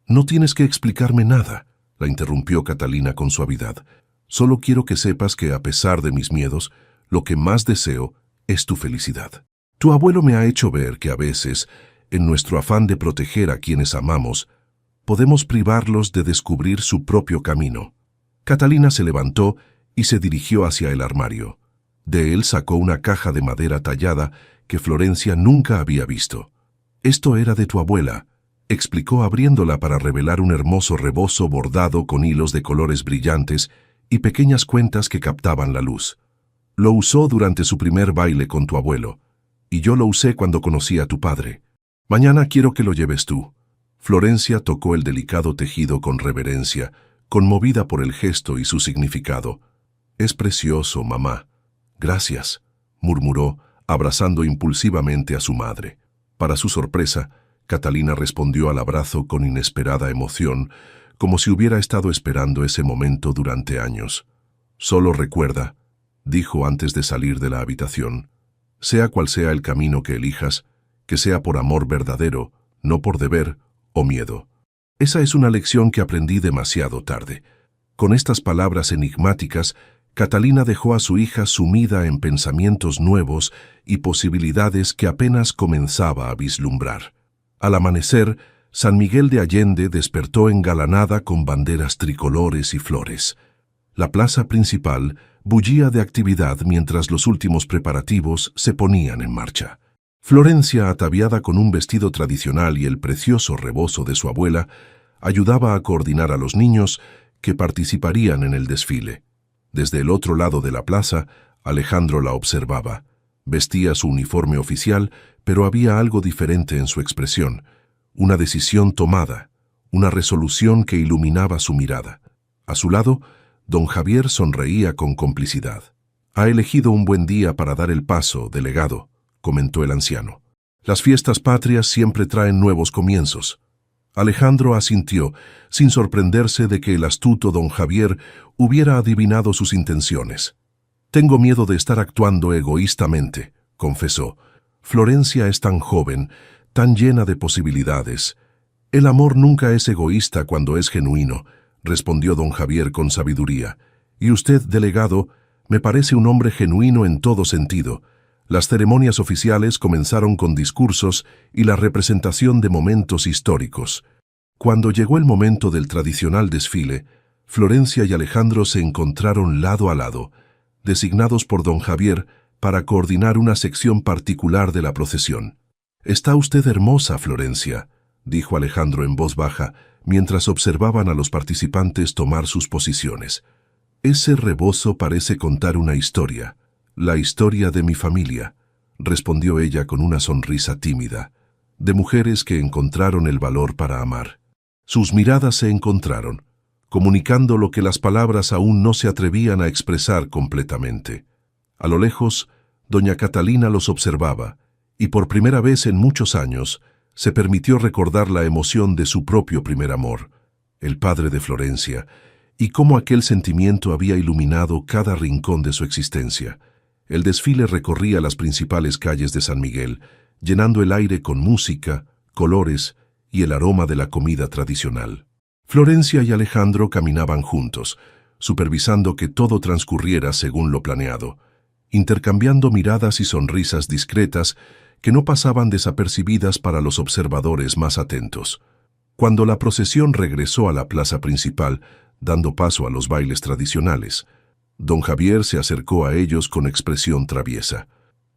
No tienes que explicarme nada», la interrumpió Catalina con suavidad. «Solo quiero que sepas que, a pesar de mis miedos, lo que más deseo es tu felicidad. Tu abuelo me ha hecho ver que a veces, en nuestro afán de proteger a quienes amamos, podemos privarlos de descubrir su propio camino. Catalina se levantó y se dirigió hacia el armario. De él sacó una caja de madera tallada que Florencia nunca había visto. «Esto era de tu abuela», explicó abriéndola para revelar un hermoso rebozo bordado con hilos de colores brillantes y pequeñas cuentas que captaban la luz. «Lo usó durante su primer baile con tu abuelo, y yo lo usé cuando conocí a tu padre. Mañana quiero que lo lleves tú». Florencia tocó el delicado tejido con reverencia, conmovida por el gesto y su significado. «Es precioso, mamá». «Gracias», murmuró, abrazando impulsivamente a su madre. Para su sorpresa, Catalina respondió al abrazo con inesperada emoción, como si hubiera estado esperando ese momento durante años. «Solo recuerda», dijo antes de salir de la habitación, «sea cual sea el camino que elijas, que sea por amor verdadero, no por deber o miedo». Esa es una lección que aprendí demasiado tarde. Con estas palabras enigmáticas, Catalina dejó a su hija sumida en pensamientos nuevos y posibilidades que apenas comenzaba a vislumbrar. Al amanecer, San Miguel de Allende despertó engalanada con banderas tricolores y flores. La plaza principal bullía de actividad mientras los últimos preparativos se ponían en marcha. Florencia, ataviada con un vestido tradicional y el precioso rebozo de su abuela, ayudaba a coordinar a los niños que participarían en el desfile. Desde el otro lado de la plaza, Alejandro la observaba. Vestía su uniforme oficial, pero había algo diferente en su expresión. Una decisión tomada, una resolución que iluminaba su mirada. A su lado, don Javier sonreía con complicidad. «Ha elegido un buen día para dar el paso, delegado», comentó el anciano. «Las fiestas patrias siempre traen nuevos comienzos». Alejandro asintió, sin sorprenderse de que el astuto don Javier hubiera adivinado sus intenciones. «Tengo miedo de estar actuando egoístamente», confesó. «Florencia es tan joven, tan llena de posibilidades». «El amor nunca es egoísta cuando es genuino», respondió don Javier con sabiduría. «Y usted, delegado, me parece un hombre genuino en todo sentido». Las ceremonias oficiales comenzaron con discursos y la representación de momentos históricos. Cuando llegó el momento del tradicional desfile, Florencia y Alejandro se encontraron lado a lado, designados por don Javier para coordinar una sección particular de la procesión. «Está usted hermosa, Florencia», dijo Alejandro en voz baja, mientras observaban a los participantes tomar sus posiciones. «Ese rebozo parece contar una historia». «La historia de mi familia», respondió ella con una sonrisa tímida, «de mujeres que encontraron el valor para amar». Sus miradas se encontraron, comunicando lo que las palabras aún no se atrevían a expresar completamente. A lo lejos, doña Catalina los observaba, y por primera vez en muchos años se permitió recordar la emoción de su propio primer amor, el padre de Florencia, y cómo aquel sentimiento había iluminado cada rincón de su existencia. El desfile recorría las principales calles de San Miguel, llenando el aire con música, colores y el aroma de la comida tradicional. Florencia y Alejandro caminaban juntos, supervisando que todo transcurriera según lo planeado, intercambiando miradas y sonrisas discretas que no pasaban desapercibidas para los observadores más atentos. Cuando la procesión regresó a la plaza principal, dando paso a los bailes tradicionales, don Javier se acercó a ellos con expresión traviesa.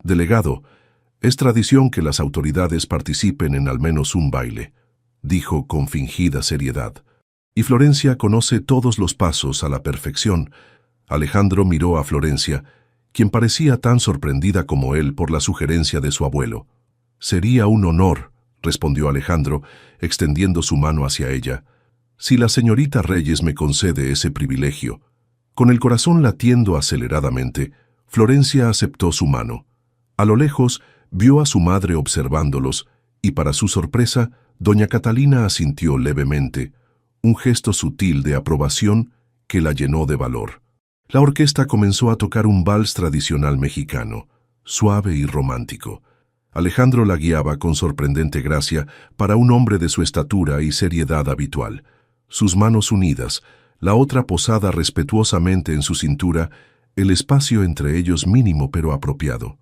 «Delegado, es tradición que las autoridades participen en al menos un baile», dijo con fingida seriedad. «Y Florencia conoce todos los pasos a la perfección». Alejandro miró a Florencia, quien parecía tan sorprendida como él por la sugerencia de su abuelo. «Sería un honor», respondió Alejandro, extendiendo su mano hacia ella, «si la señorita Reyes me concede ese privilegio». Con el corazón latiendo aceleradamente, Florencia aceptó su mano. A lo lejos, vio a su madre observándolos y, para su sorpresa, doña Catalina asintió levemente, un gesto sutil de aprobación que la llenó de valor. La orquesta comenzó a tocar un vals tradicional mexicano, suave y romántico. Alejandro la guiaba con sorprendente gracia para un hombre de su estatura y seriedad habitual. Sus manos unidas, la otra posada respetuosamente en su cintura, el espacio entre ellos mínimo pero apropiado.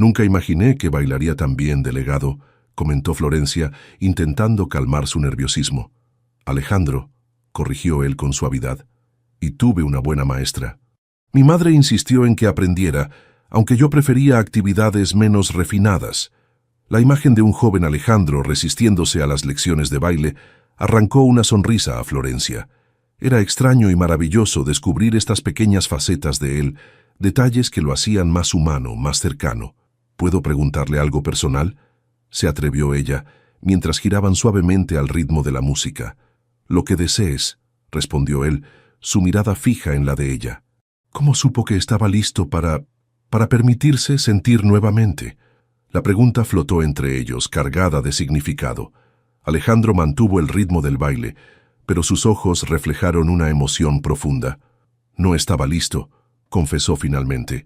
Nunca imaginé que bailaría tan bien, delegado, comentó Florencia, intentando calmar su nerviosismo. Alejandro, corrigió él con suavidad, y tuve una buena maestra. Mi madre insistió en que aprendiera, aunque yo prefería actividades menos refinadas. La imagen de un joven Alejandro resistiéndose a las lecciones de baile arrancó una sonrisa a Florencia. Era extraño y maravilloso descubrir estas pequeñas facetas de él, detalles que lo hacían más humano, más cercano. ¿Puedo preguntarle algo personal?, se atrevió ella, mientras giraban suavemente al ritmo de la música. Lo que desees, respondió él, su mirada fija en la de ella. ¿Cómo supo que estaba listo para permitirse sentir nuevamente? La pregunta flotó entre ellos, cargada de significado. Alejandro mantuvo el ritmo del baile, pero sus ojos reflejaron una emoción profunda. No estaba listo, confesó finalmente.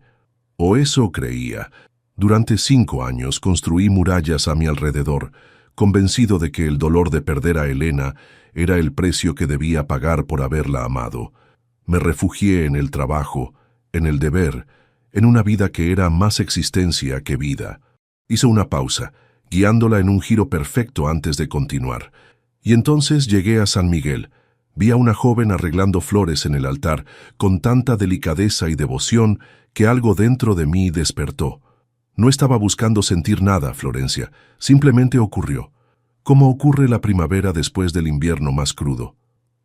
O eso creía. Durante 5 años construí murallas a mi alrededor, convencido de que el dolor de perder a Elena era el precio que debía pagar por haberla amado. Me refugié en el trabajo, en el deber, en una vida que era más existencia que vida. Hizo una pausa, guiándola en un giro perfecto antes de continuar. Y entonces llegué a San Miguel. Vi a una joven arreglando flores en el altar, con tanta delicadeza y devoción que algo dentro de mí despertó. No estaba buscando sentir nada, Florencia, simplemente ocurrió. Como ocurre la primavera después del invierno más crudo.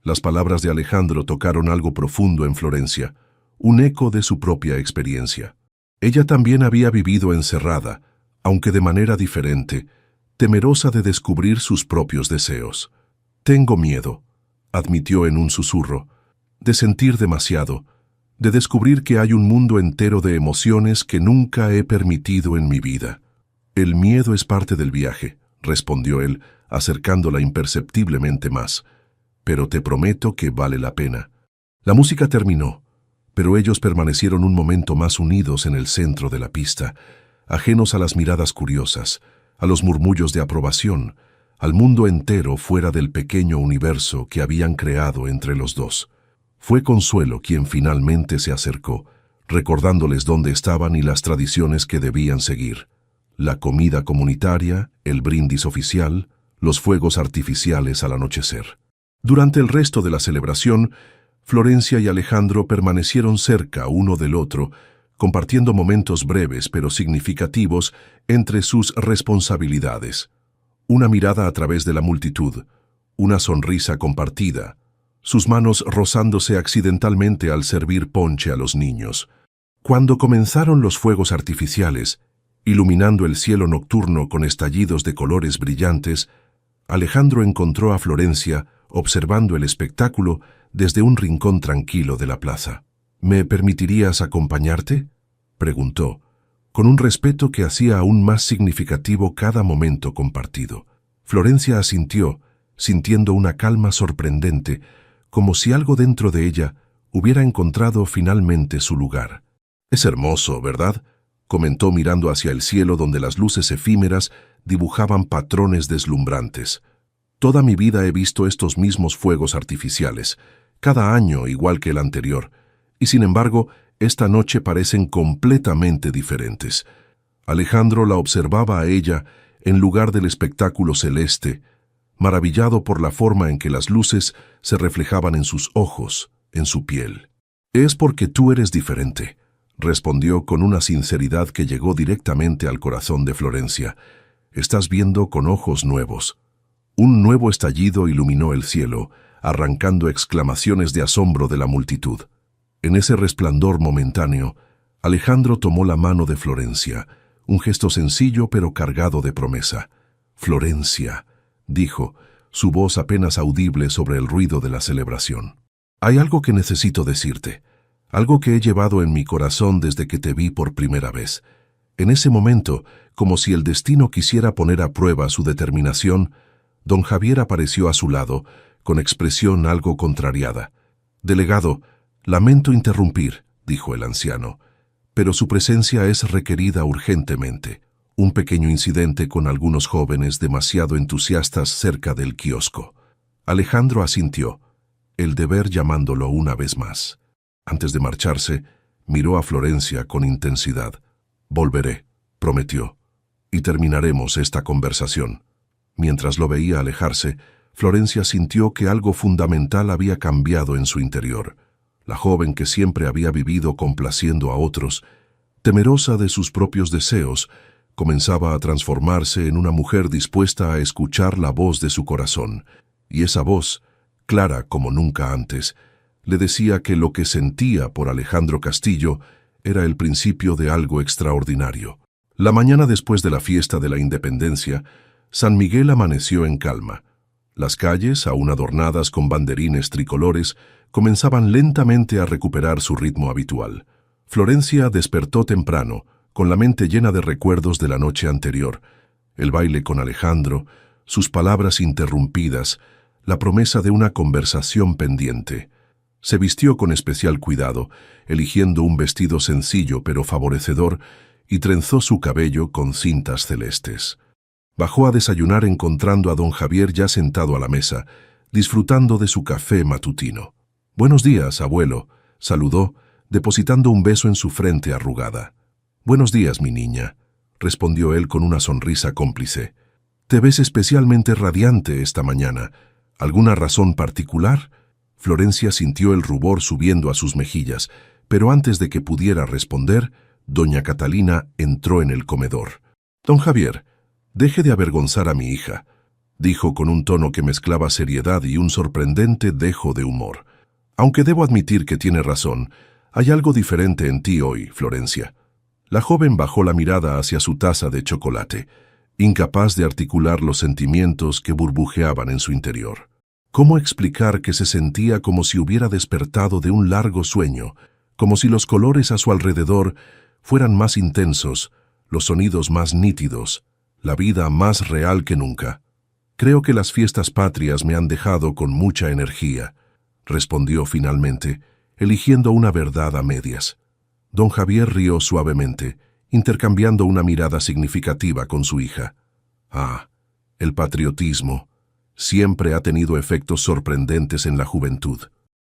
Las palabras de Alejandro tocaron algo profundo en Florencia, un eco de su propia experiencia. Ella también había vivido encerrada, aunque de manera diferente, temerosa de descubrir sus propios deseos. Tengo miedo, admitió en un susurro, de sentir demasiado, de descubrir que hay un mundo entero de emociones que nunca he permitido en mi vida. El miedo es parte del viaje, respondió él, acercándola imperceptiblemente más. Pero te prometo que vale la pena. La música terminó, pero ellos permanecieron un momento más unidos en el centro de la pista, ajenos a las miradas curiosas, a los murmullos de aprobación, al mundo entero fuera del pequeño universo que habían creado entre los dos. Fue Consuelo quien finalmente se acercó, recordándoles dónde estaban y las tradiciones que debían seguir. La comida comunitaria, el brindis oficial, los fuegos artificiales al anochecer. Durante el resto de la celebración, Florencia y Alejandro permanecieron cerca uno del otro, compartiendo momentos breves pero significativos entre sus responsabilidades. Una mirada a través de la multitud, una sonrisa compartida, sus manos rozándose accidentalmente al servir ponche a los niños. Cuando comenzaron los fuegos artificiales, iluminando el cielo nocturno con estallidos de colores brillantes, Alejandro encontró a Florencia observando el espectáculo desde un rincón tranquilo de la plaza. ¿Me permitirías acompañarte?, preguntó, con un respeto que hacía aún más significativo cada momento compartido. Florencia asintió, sintiendo una calma sorprendente, como si algo dentro de ella hubiera encontrado finalmente su lugar. «Es hermoso, ¿verdad?», comentó mirando hacia el cielo donde las luces efímeras dibujaban patrones deslumbrantes. «Toda mi vida he visto estos mismos fuegos artificiales, cada año igual que el anterior, y sin embargo, esta noche parecen completamente diferentes». Alejandro la observaba a ella en lugar del espectáculo celeste, maravillado por la forma en que las luces se reflejaban en sus ojos, en su piel. «Es porque tú eres diferente», respondió con una sinceridad que llegó directamente al corazón de Florencia. «Estás viendo con ojos nuevos». Un nuevo estallido iluminó el cielo, arrancando exclamaciones de asombro de la multitud. En ese resplandor momentáneo, Alejandro tomó la mano de Florencia, un gesto sencillo pero cargado de promesa. «Florencia», dijo, su voz apenas audible sobre el ruido de la celebración. «Hay algo que necesito decirte, algo que he llevado en mi corazón desde que te vi por primera vez». En ese momento, como si el destino quisiera poner a prueba su determinación, don Javier apareció a su lado, con expresión algo contrariada. «Delegado, lamento interrumpir», dijo el anciano, «pero su presencia es requerida urgentemente. Un pequeño incidente con algunos jóvenes demasiado entusiastas cerca del kiosco». Alejandro asintió, el deber llamándolo una vez más. Antes de marcharse, miró a Florencia con intensidad. «Volveré», prometió, y terminaremos esta conversación. Mientras lo veía alejarse, Florencia sintió que algo fundamental había cambiado en su interior. La joven que siempre había vivido complaciendo a otros, temerosa de sus propios deseos, comenzaba a transformarse en una mujer dispuesta a escuchar la voz de su corazón, y esa voz, clara como nunca antes, le decía que lo que sentía por Alejandro Castillo era el principio de algo extraordinario. La mañana después de la fiesta de la Independencia, San Miguel amaneció en calma. Las calles, aún adornadas con banderines tricolores, comenzaban lentamente a recuperar su ritmo habitual. Florencia despertó temprano, con la mente llena de recuerdos de la noche anterior, el baile con Alejandro, sus palabras interrumpidas, la promesa de una conversación pendiente. Se vistió con especial cuidado, eligiendo un vestido sencillo pero favorecedor, y trenzó su cabello con cintas celestes. Bajó a desayunar encontrando a don Javier ya sentado a la mesa, disfrutando de su café matutino. «Buenos días, abuelo», saludó, depositando un beso en su frente arrugada. «Buenos días, mi niña», respondió él con una sonrisa cómplice. «Te ves especialmente radiante esta mañana. ¿Alguna razón particular?» Florencia sintió el rubor subiendo a sus mejillas, pero antes de que pudiera responder, doña Catalina entró en el comedor. «Don Javier, deje de avergonzar a mi hija», dijo con un tono que mezclaba seriedad y un sorprendente dejo de humor. «Aunque debo admitir que tiene razón, hay algo diferente en ti hoy, Florencia». La joven bajó la mirada hacia su taza de chocolate, incapaz de articular los sentimientos que burbujeaban en su interior. ¿Cómo explicar que se sentía como si hubiera despertado de un largo sueño, como si los colores a su alrededor fueran más intensos, los sonidos más nítidos, la vida más real que nunca? «Creo que las fiestas patrias me han dejado con mucha energía», respondió finalmente, eligiendo una verdad a medias. Don Javier rió suavemente, intercambiando una mirada significativa con su hija. «Ah, el patriotismo siempre ha tenido efectos sorprendentes en la juventud».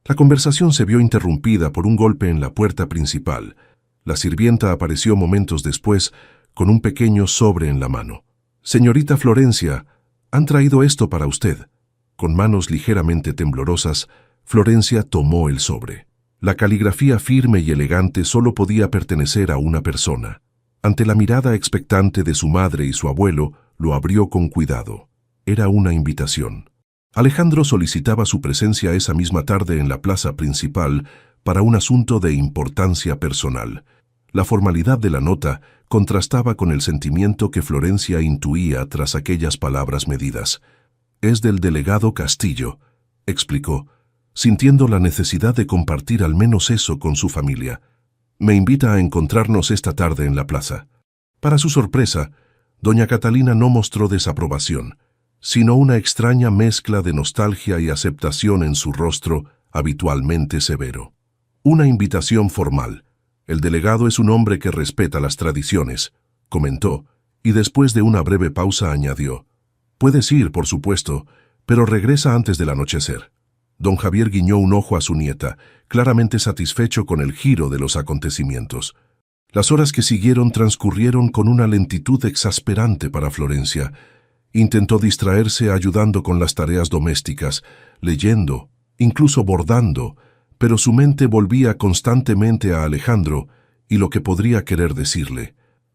La conversación se vio interrumpida por un golpe en la puerta principal. La sirvienta apareció momentos después con un pequeño sobre en la mano. «Señorita Florencia, han traído esto para usted». Con manos ligeramente temblorosas, Florencia tomó el sobre. La caligrafía firme y elegante solo podía pertenecer a una persona. Ante la mirada expectante de su madre y su abuelo, lo abrió con cuidado. Era una invitación. Alejandro solicitaba su presencia esa misma tarde en la plaza principal para un asunto de importancia personal. La formalidad de la nota contrastaba con el sentimiento que Florencia intuía tras aquellas palabras medidas. «Es del delegado Castillo», explicó, sintiendo la necesidad de compartir al menos eso con su familia. «Me invita a encontrarnos esta tarde en la plaza». Para su sorpresa, doña Catalina no mostró desaprobación, sino una extraña mezcla de nostalgia y aceptación en su rostro habitualmente severo. «Una invitación formal. El delegado es un hombre que respeta las tradiciones», comentó, y después de una breve pausa añadió: «Puedes ir, por supuesto, pero regresa antes del anochecer». Don Javier guiñó un ojo a su nieta, claramente satisfecho con el giro de los acontecimientos. Las horas que siguieron transcurrieron con una lentitud exasperante para Florencia. Intentó distraerse ayudando con las tareas domésticas, leyendo, incluso bordando, pero su mente volvía constantemente a Alejandro y lo que podría querer decirle.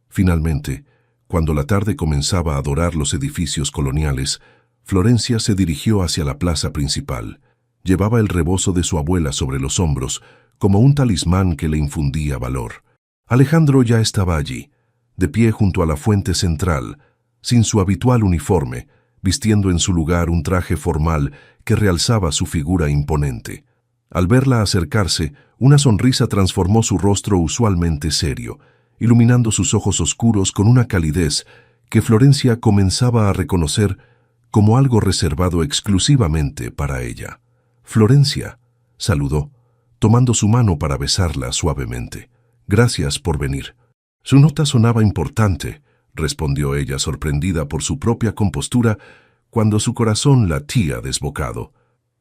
Finalmente, cuando la tarde comenzaba a dorar los edificios coloniales, Florencia se dirigió hacia la plaza principal. Llevaba el rebozo de su abuela sobre los hombros, como un talismán que le infundía valor. Alejandro ya estaba allí, de pie junto a la fuente central, sin su habitual uniforme, vistiendo en su lugar un traje formal que realzaba su figura imponente. Al verla acercarse, una sonrisa transformó su rostro usualmente serio, iluminando sus ojos oscuros con una calidez que Florencia comenzaba a reconocer como algo reservado exclusivamente para ella. «Florencia», saludó, tomando su mano para besarla suavemente. «Gracias por venir». «Su nota sonaba importante», respondió ella sorprendida por su propia compostura cuando su corazón latía desbocado.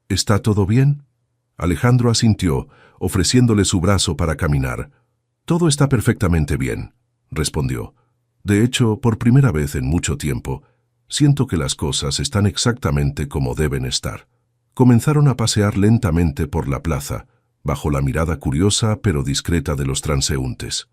«¿Está todo bien?». Alejandro asintió, ofreciéndole su brazo para caminar. «Todo está perfectamente bien», respondió. De hecho, por primera vez en mucho tiempo, siento que las cosas están exactamente como deben estar. Comenzaron a pasear lentamente por la plaza, bajo la mirada curiosa pero discreta de los transeúntes.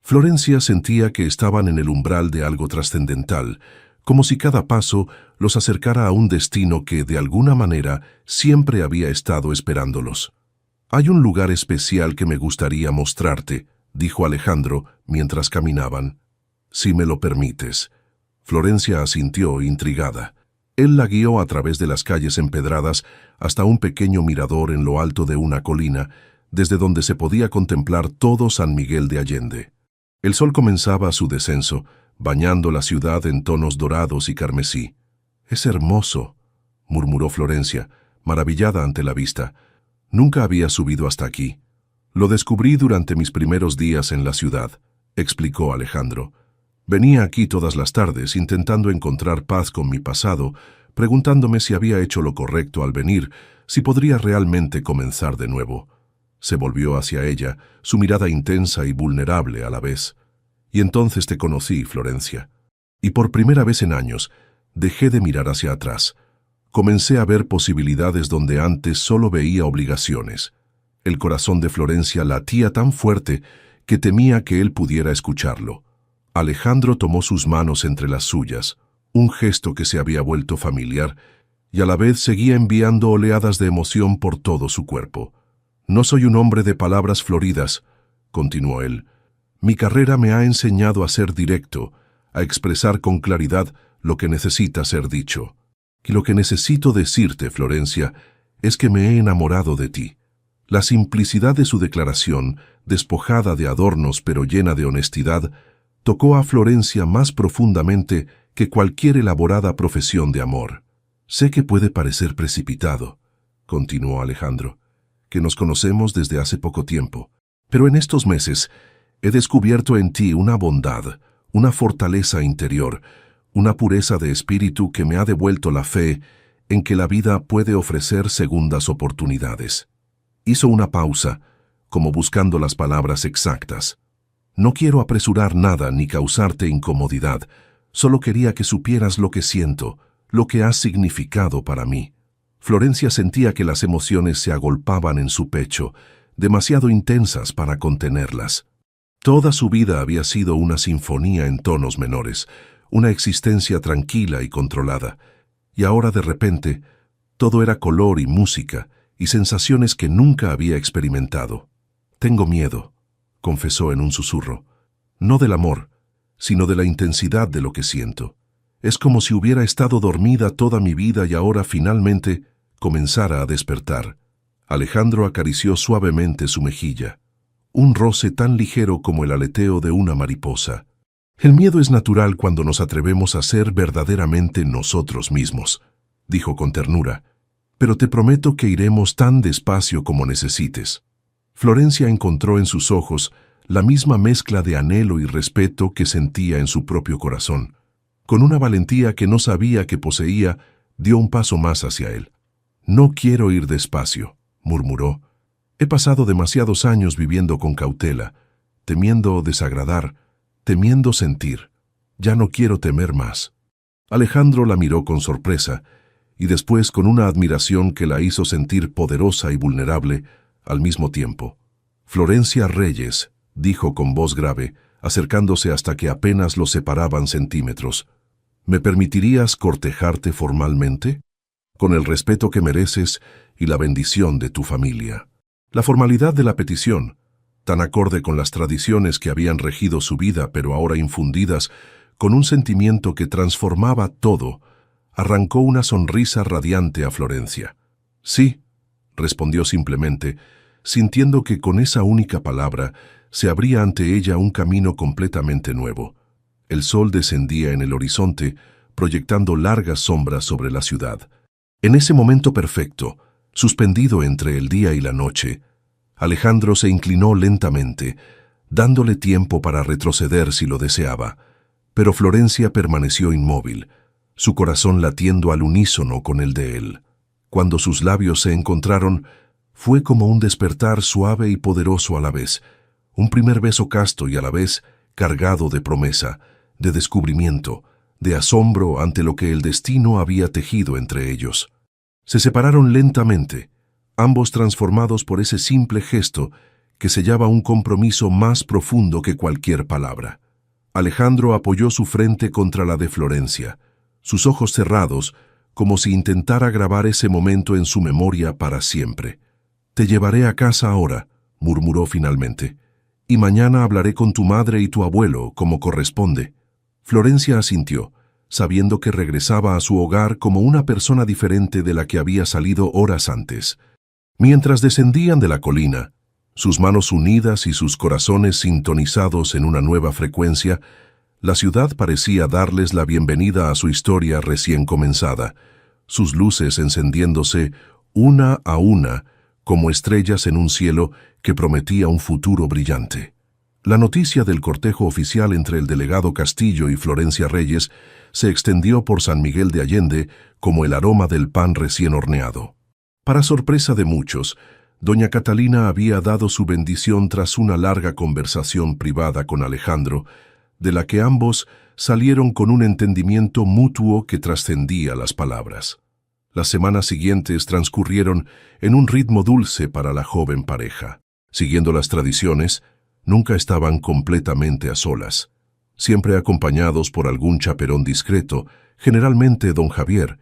Florencia sentía que estaban en el umbral de algo trascendental, como si cada paso los acercara a un destino que, de alguna manera, siempre había estado esperándolos. «Hay un lugar especial que me gustaría mostrarte», dijo Alejandro mientras caminaban. «Si me lo permites». Florencia asintió, intrigada. Él la guió a través de las calles empedradas hasta un pequeño mirador en lo alto de una colina, desde donde se podía contemplar todo San Miguel de Allende. El sol comenzaba su descenso, bañando la ciudad en tonos dorados y carmesí. «Es hermoso», murmuró Florencia, maravillada ante la vista. «Nunca había subido hasta aquí». «Lo descubrí durante mis primeros días en la ciudad», explicó Alejandro. «Venía aquí todas las tardes intentando encontrar paz con mi pasado, preguntándome si había hecho lo correcto al venir, si podría realmente comenzar de nuevo». Se volvió hacia ella, su mirada intensa y vulnerable a la vez. «Y entonces te conocí, Florencia. Y por primera vez en años, dejé de mirar hacia atrás. Comencé a ver posibilidades donde antes solo veía obligaciones». El corazón de Florencia latía tan fuerte que temía que él pudiera escucharlo. Alejandro tomó sus manos entre las suyas, un gesto que se había vuelto familiar, y a la vez seguía enviando oleadas de emoción por todo su cuerpo. «No soy un hombre de palabras floridas», continuó él. «Mi carrera me ha enseñado a ser directo, a expresar con claridad lo que necesita ser dicho. Y lo que necesito decirte, Florencia, es que me he enamorado de ti». La simplicidad de su declaración, despojada de adornos pero llena de honestidad, tocó a Florencia más profundamente que cualquier elaborada profesión de amor. «Sé que puede parecer precipitado», continuó Alejandro, «que nos conocemos desde hace poco tiempo, pero en estos meses he descubierto en ti una bondad, una fortaleza interior, una pureza de espíritu que me ha devuelto la fe en que la vida puede ofrecer segundas oportunidades». Hizo una pausa, como buscando las palabras exactas. «No quiero apresurar nada ni causarte incomodidad. Solo quería que supieras lo que siento, lo que has significado para mí». Florencia sentía que las emociones se agolpaban en su pecho, demasiado intensas para contenerlas. Toda su vida había sido una sinfonía en tonos menores, una existencia tranquila y controlada. Y ahora, de repente, todo era color y música, y sensaciones que nunca había experimentado. «Tengo miedo», confesó en un susurro. «No del amor, sino de la intensidad de lo que siento. Es como si hubiera estado dormida toda mi vida y ahora finalmente comenzara a despertar». Alejandro acarició suavemente su mejilla, un roce tan ligero como el aleteo de una mariposa. «El miedo es natural cuando nos atrevemos a ser verdaderamente nosotros mismos», dijo con ternura. «Pero te prometo que iremos tan despacio como necesites». Florencia encontró en sus ojos la misma mezcla de anhelo y respeto que sentía en su propio corazón. Con una valentía que no sabía que poseía, dio un paso más hacia él. «No quiero ir despacio», murmuró. «He pasado demasiados años viviendo con cautela, temiendo desagradar, temiendo sentir. Ya no quiero temer más». Alejandro la miró con sorpresa, y después con una admiración que la hizo sentir poderosa y vulnerable al mismo tiempo. «Florencia Reyes», dijo con voz grave, acercándose hasta que apenas los separaban centímetros, «¿me permitirías cortejarte formalmente? Con el respeto que mereces y la bendición de tu familia». La formalidad de la petición, tan acorde con las tradiciones que habían regido su vida pero ahora infundidas con un sentimiento que transformaba todo, arrancó una sonrisa radiante a Florencia. «Sí», respondió simplemente, sintiendo que con esa única palabra se abría ante ella un camino completamente nuevo. El sol descendía en el horizonte, proyectando largas sombras sobre la ciudad. En ese momento perfecto, suspendido entre el día y la noche, Alejandro se inclinó lentamente, dándole tiempo para retroceder si lo deseaba, pero Florencia permaneció inmóvil, su corazón latiendo al unísono con el de él. Cuando sus labios se encontraron, fue como un despertar suave y poderoso a la vez, un primer beso casto y a la vez cargado de promesa, de descubrimiento, de asombro ante lo que el destino había tejido entre ellos. Se separaron lentamente, ambos transformados por ese simple gesto que sellaba un compromiso más profundo que cualquier palabra. Alejandro apoyó su frente contra la de Florencia, sus ojos cerrados, como si intentara grabar ese momento en su memoria para siempre. «Te llevaré a casa ahora», murmuró finalmente, «y mañana hablaré con tu madre y tu abuelo, como corresponde». Florencia asintió, sabiendo que regresaba a su hogar como una persona diferente de la que había salido horas antes. Mientras descendían de la colina, sus manos unidas y sus corazones sintonizados en una nueva frecuencia, la ciudad parecía darles la bienvenida a su historia recién comenzada, sus luces encendiéndose una a una como estrellas en un cielo que prometía un futuro brillante. La noticia del cortejo oficial entre el delegado Castillo y Florencia Reyes se extendió por San Miguel de Allende como el aroma del pan recién horneado. Para sorpresa de muchos, doña Catalina había dado su bendición tras una larga conversación privada con Alejandro, de la que ambos salieron con un entendimiento mutuo que trascendía las palabras. Las semanas siguientes transcurrieron en un ritmo dulce para la joven pareja. Siguiendo las tradiciones, nunca estaban completamente a solas, siempre acompañados por algún chaperón discreto, generalmente don Javier,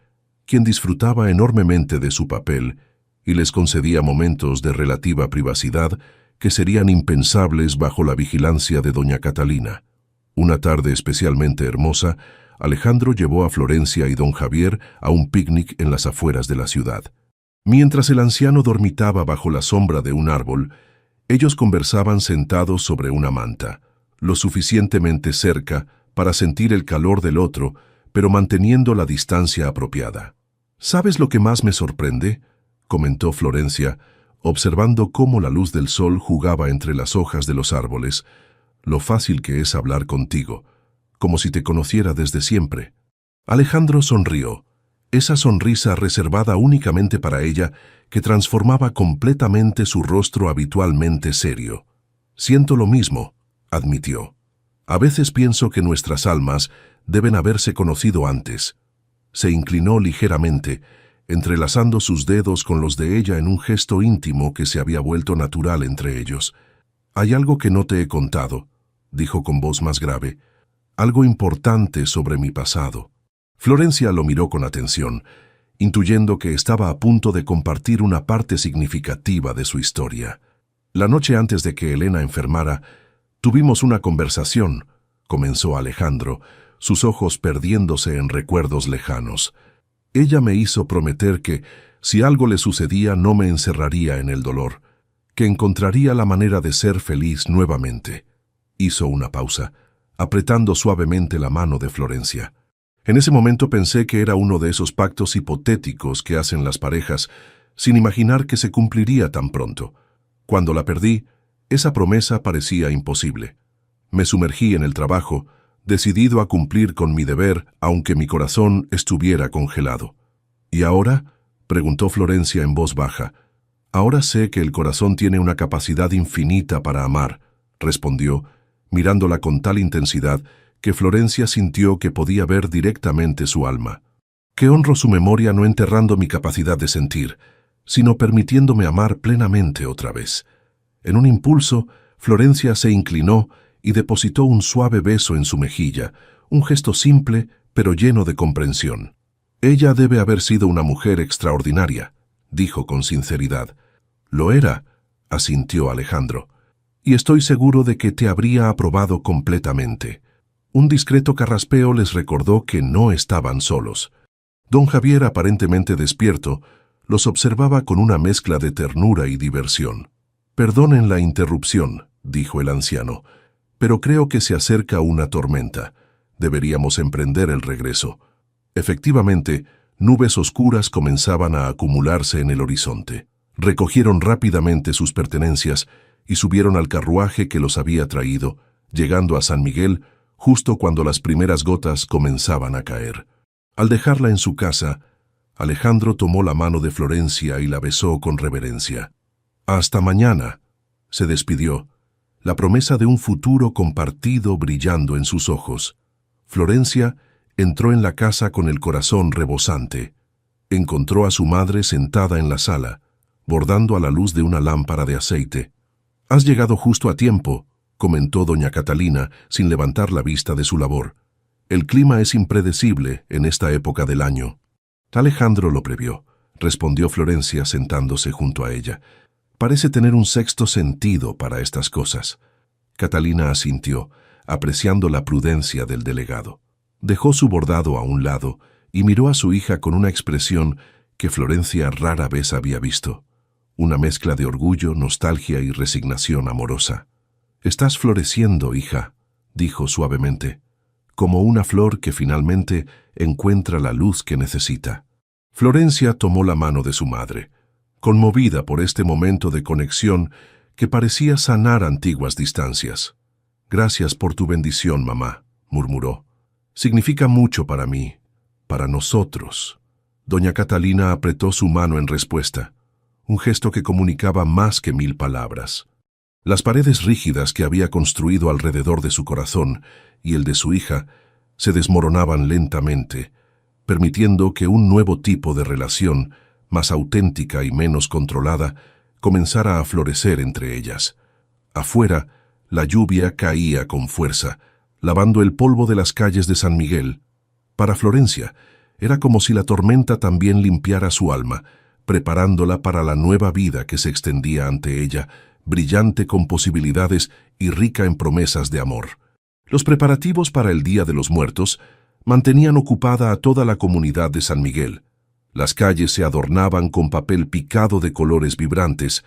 quien disfrutaba enormemente de su papel y les concedía momentos de relativa privacidad que serían impensables bajo la vigilancia de doña Catalina. Una tarde especialmente hermosa, Alejandro llevó a Florencia y don Javier a un picnic en las afueras de la ciudad. Mientras el anciano dormitaba bajo la sombra de un árbol, ellos conversaban sentados sobre una manta, lo suficientemente cerca para sentir el calor del otro, pero manteniendo la distancia apropiada. «¿Sabes lo que más me sorprende?», comentó Florencia, observando cómo la luz del sol jugaba entre las hojas de los árboles. «Lo fácil que es hablar contigo, como si te conociera desde siempre». Alejandro sonrió, esa sonrisa reservada únicamente para ella que transformaba completamente su rostro habitualmente serio. «Siento lo mismo», admitió. «A veces pienso que nuestras almas deben haberse conocido antes». Se inclinó ligeramente, entrelazando sus dedos con los de ella en un gesto íntimo que se había vuelto natural entre ellos. «Hay algo que no te he contado», dijo con voz más grave, «algo importante sobre mi pasado». Florencia lo miró con atención, intuyendo que estaba a punto de compartir una parte significativa de su historia. «La noche antes de que Elena enfermara, tuvimos una conversación», comenzó Alejandro, sus ojos perdiéndose en recuerdos lejanos. «Ella me hizo prometer que, si algo le sucedía, no me encerraría en el dolor, que encontraría la manera de ser feliz nuevamente». Hizo una pausa, apretando suavemente la mano de Florencia. «En ese momento pensé que era uno de esos pactos hipotéticos que hacen las parejas, sin imaginar que se cumpliría tan pronto. Cuando la perdí, esa promesa parecía imposible. Me sumergí en el trabajo, decidido a cumplir con mi deber, aunque mi corazón estuviera congelado». «¿Y ahora?», preguntó Florencia en voz baja. «Ahora sé que el corazón tiene una capacidad infinita para amar», respondió, mirándola con tal intensidad que Florencia sintió que podía ver directamente su alma. «Que honro su memoria no enterrando mi capacidad de sentir, sino permitiéndome amar plenamente otra vez». En un impulso, Florencia se inclinó y depositó un suave beso en su mejilla, un gesto simple pero lleno de comprensión. «Ella debe haber sido una mujer extraordinaria», dijo con sinceridad. «Lo era», asintió Alejandro, «y estoy seguro de que te habría aprobado completamente». Un discreto carraspeo les recordó que no estaban solos. Don Javier, aparentemente despierto, los observaba con una mezcla de ternura y diversión. «Perdonen la interrupción», dijo el anciano, «pero creo que se acerca una tormenta. Deberíamos emprender el regreso». Efectivamente, nubes oscuras comenzaban a acumularse en el horizonte. Recogieron rápidamente sus pertenencias y subieron al carruaje que los había traído, llegando a San Miguel justo cuando las primeras gotas comenzaban a caer. Al dejarla en su casa, Alejandro tomó la mano de Florencia y la besó con reverencia. «Hasta mañana», se despidió, la promesa de un futuro compartido brillando en sus ojos. Florencia entró en la casa con el corazón rebosante. Encontró a su madre sentada en la sala, bordando a la luz de una lámpara de aceite. «Has llegado justo a tiempo», comentó doña Catalina, sin levantar la vista de su labor. «El clima es impredecible en esta época del año». «Alejandro lo previó», respondió Florencia sentándose junto a ella. «Parece tener un sexto sentido para estas cosas». Catalina asintió, apreciando la prudencia del delegado. Dejó su bordado a un lado y miró a su hija con una expresión que Florencia rara vez había visto. Una mezcla de orgullo, nostalgia y resignación amorosa. «Estás floreciendo, hija», dijo suavemente, «como una flor que finalmente encuentra la luz que necesita». Florencia tomó la mano de su madre, conmovida por este momento de conexión que parecía sanar antiguas distancias. «Gracias por tu bendición, mamá», murmuró. «Significa mucho para mí, para nosotros». Doña Catalina apretó su mano en respuesta, un gesto que comunicaba más que 1000 palabras. Las paredes rígidas que había construido alrededor de su corazón y el de su hija se desmoronaban lentamente, permitiendo que un nuevo tipo de relación, más auténtica y menos controlada, comenzara a florecer entre ellas. Afuera, la lluvia caía con fuerza, lavando el polvo de las calles de San Miguel. Para Florencia, era como si la tormenta también limpiara su alma, preparándola para la nueva vida que se extendía ante ella, brillante con posibilidades y rica en promesas de amor. Los preparativos para el Día de los Muertos mantenían ocupada a toda la comunidad de San Miguel. Las calles se adornaban con papel picado de colores vibrantes,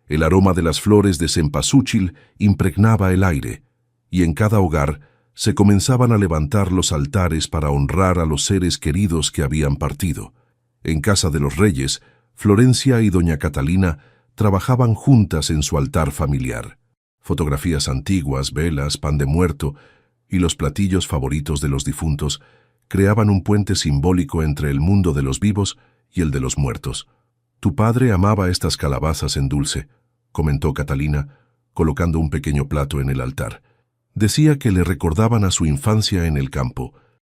el aroma de las flores de cempasúchil impregnaba el aire, y en cada hogar se comenzaban a levantar los altares para honrar a los seres queridos que habían partido. En casa de los Reyes, Florencia y doña Catalina trabajaban juntas en su altar familiar. Fotografías antiguas, velas, pan de muerto y los platillos favoritos de los difuntos creaban un puente simbólico entre el mundo de los vivos y el de los muertos. «Tu padre amaba estas calabazas en dulce», comentó Catalina, colocando un pequeño plato en el altar. Decía que le recordaban a su infancia en el campo.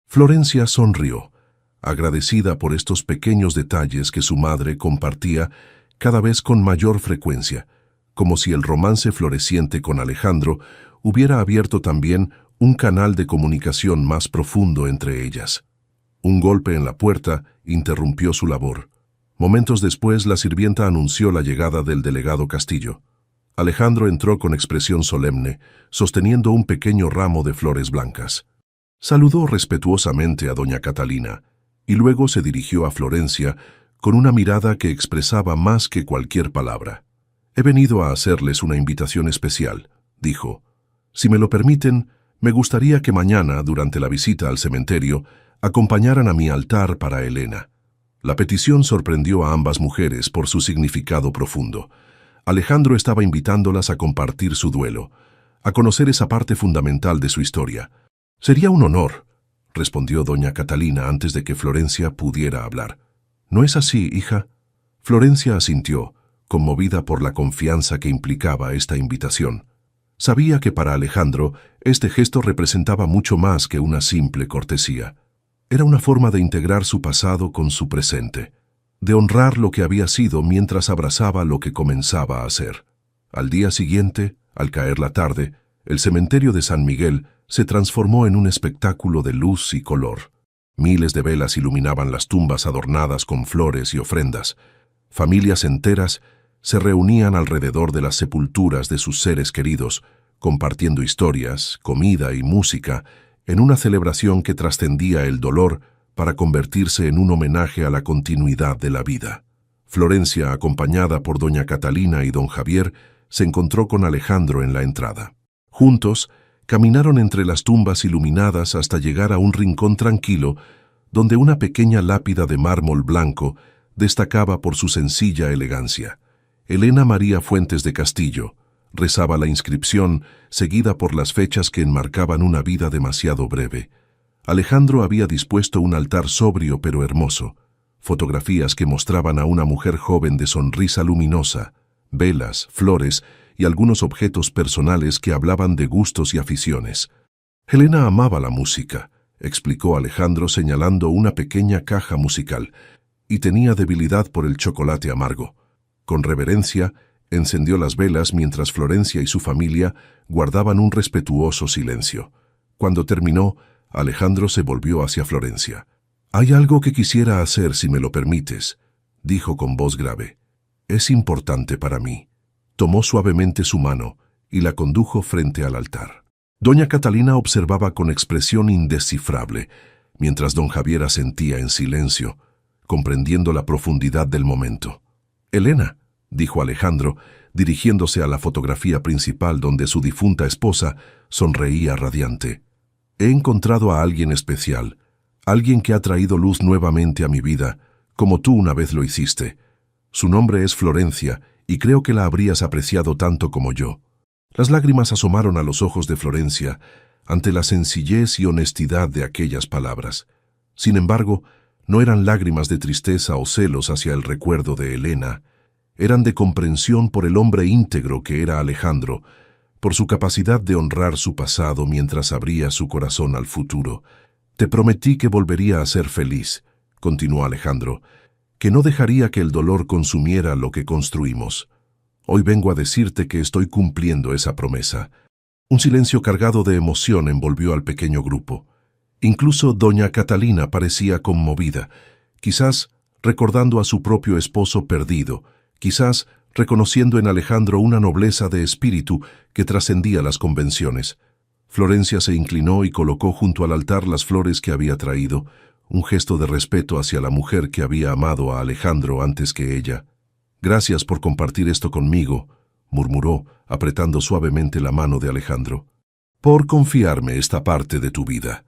Florencia sonrió, agradecida por estos pequeños detalles que su madre compartía cada vez con mayor frecuencia, como si el romance floreciente con Alejandro hubiera abierto también un canal de comunicación más profundo entre ellas. Un golpe en la puerta interrumpió su labor. Momentos después, la sirvienta anunció la llegada del delegado Castillo. Alejandro entró con expresión solemne, sosteniendo un pequeño ramo de flores blancas. Saludó respetuosamente a doña Catalina y luego se dirigió a Florencia con una mirada que expresaba más que cualquier palabra. «He venido a hacerles una invitación especial», dijo. «Si me lo permiten, me gustaría que mañana, durante la visita al cementerio, acompañaran a mi altar para Elena». La petición sorprendió a ambas mujeres por su significado profundo. Alejandro estaba invitándolas a compartir su duelo, a conocer esa parte fundamental de su historia. «Sería un honor», respondió doña Catalina antes de que Florencia pudiera hablar. «¿No es así, hija?» Florencia asintió, conmovida por la confianza que implicaba esta invitación. Sabía que para Alejandro este gesto representaba mucho más que una simple cortesía. Era una forma de integrar su pasado con su presente, de honrar lo que había sido mientras abrazaba lo que comenzaba a ser. Al día siguiente, al caer la tarde, el cementerio de San Miguel se transformó en un espectáculo de luz y color. Miles de velas iluminaban las tumbas adornadas con flores y ofrendas. Familias enteras se reunían alrededor de las sepulturas de sus seres queridos, compartiendo historias, comida y música, en una celebración que trascendía el dolor para convertirse en un homenaje a la continuidad de la vida. Florencia, acompañada por doña Catalina y don Javier, se encontró con Alejandro en la entrada. Juntos, caminaron entre las tumbas iluminadas hasta llegar a un rincón tranquilo, donde una pequeña lápida de mármol blanco destacaba por su sencilla elegancia. Elena María Fuentes de Castillo, rezaba la inscripción, seguida por las fechas que enmarcaban una vida demasiado breve. Alejandro había dispuesto un altar sobrio pero hermoso, fotografías que mostraban a una mujer joven de sonrisa luminosa, velas, flores y algunos objetos personales que hablaban de gustos y aficiones. Elena amaba la música, explicó Alejandro señalando una pequeña caja musical, y tenía debilidad por el chocolate amargo. Con reverencia, encendió las velas mientras Florencia y su familia guardaban un respetuoso silencio. Cuando terminó, Alejandro se volvió hacia Florencia. «Hay algo que quisiera hacer si me lo permites», dijo con voz grave. «Es importante para mí». Tomó suavemente su mano y la condujo frente al altar. Doña Catalina observaba con expresión indescifrable, mientras don Javier asentía en silencio, comprendiendo la profundidad del momento. «Elena», dijo Alejandro, dirigiéndose a la fotografía principal donde su difunta esposa sonreía radiante. «He encontrado a alguien especial, alguien que ha traído luz nuevamente a mi vida, como tú una vez lo hiciste. Su nombre es Florencia, y creo que la habrías apreciado tanto como yo». Las lágrimas asomaron a los ojos de Florencia ante la sencillez y honestidad de aquellas palabras. Sin embargo, no eran lágrimas de tristeza o celos hacia el recuerdo de Elena, eran de comprensión por el hombre íntegro que era Alejandro, por su capacidad de honrar su pasado mientras abría su corazón al futuro. «Te prometí que volvería a ser feliz», continuó Alejandro, «que no dejaría que el dolor consumiera lo que construimos. Hoy vengo a decirte que estoy cumpliendo esa promesa». Un silencio cargado de emoción envolvió al pequeño grupo. Incluso doña Catalina parecía conmovida, quizás recordando a su propio esposo perdido, quizás reconociendo en Alejandro una nobleza de espíritu que trascendía las convenciones. Florencia se inclinó y colocó junto al altar las flores que había traído, un gesto de respeto hacia la mujer que había amado a Alejandro antes que ella. «Gracias por compartir esto conmigo», murmuró, apretando suavemente la mano de Alejandro. «Por confiarme esta parte de tu vida».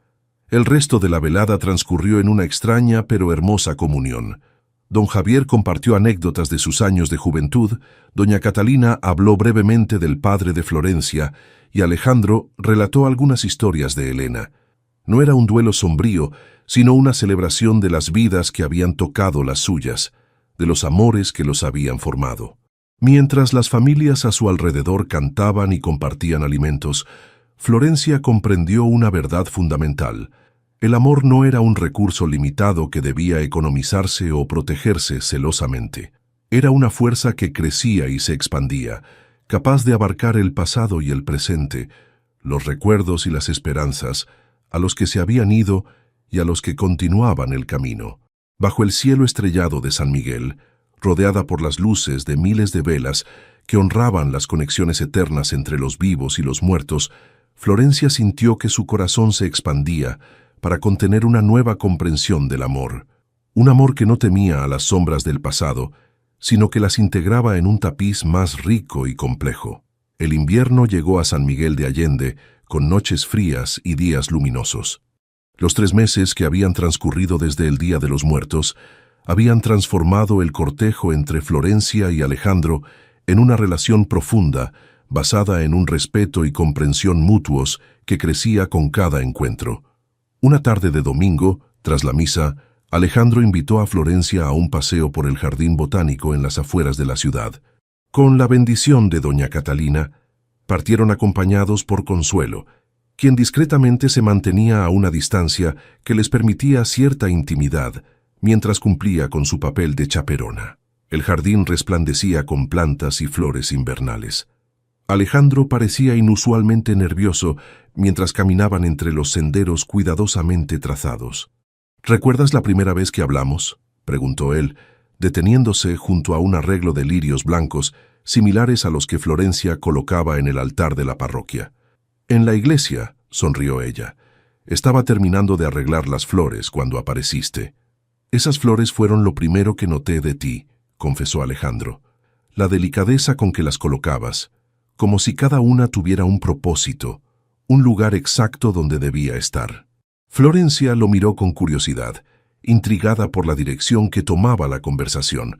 El resto de la velada transcurrió en una extraña pero hermosa comunión. Don Javier compartió anécdotas de sus años de juventud, doña Catalina habló brevemente del padre de Florencia y Alejandro relató algunas historias de Elena. No era un duelo sombrío, sino una celebración de las vidas que habían tocado las suyas, de los amores que los habían formado. Mientras las familias a su alrededor cantaban y compartían alimentos, Florencia comprendió una verdad fundamental. El amor no era un recurso limitado que debía economizarse o protegerse celosamente. Era una fuerza que crecía y se expandía, capaz de abarcar el pasado y el presente, los recuerdos y las esperanzas, a los que se habían ido y a los que continuaban el camino. Bajo el cielo estrellado de San Miguel, rodeada por las luces de miles de velas que honraban las conexiones eternas entre los vivos y los muertos, Florencia sintió que su corazón se expandía para contener una nueva comprensión del amor. Un amor que no temía a las sombras del pasado, sino que las integraba en un tapiz más rico y complejo. El invierno llegó a San Miguel de Allende con noches frías y días luminosos. Los 3 meses que habían transcurrido desde el Día de los Muertos habían transformado el cortejo entre Florencia y Alejandro en una relación profunda, basada en un respeto y comprensión mutuos que crecía con cada encuentro. Una tarde de domingo, tras la misa, Alejandro invitó a Florencia a un paseo por el jardín botánico en las afueras de la ciudad. Con la bendición de doña Catalina, partieron acompañados por Consuelo, quien discretamente se mantenía a una distancia que les permitía cierta intimidad, mientras cumplía con su papel de chaperona. El jardín resplandecía con plantas y flores invernales. Alejandro parecía inusualmente nervioso mientras caminaban entre los senderos cuidadosamente trazados. «¿Recuerdas la primera vez que hablamos?», preguntó él, deteniéndose junto a un arreglo de lirios blancos similares a los que Florencia colocaba en el altar de la parroquia. «En la iglesia», sonrió ella. «Estaba terminando de arreglar las flores cuando apareciste». «Esas flores fueron lo primero que noté de ti», confesó Alejandro. «La delicadeza con que las colocabas, como si cada una tuviera un propósito, un lugar exacto donde debía estar». Florencia lo miró con curiosidad, intrigada por la dirección que tomaba la conversación.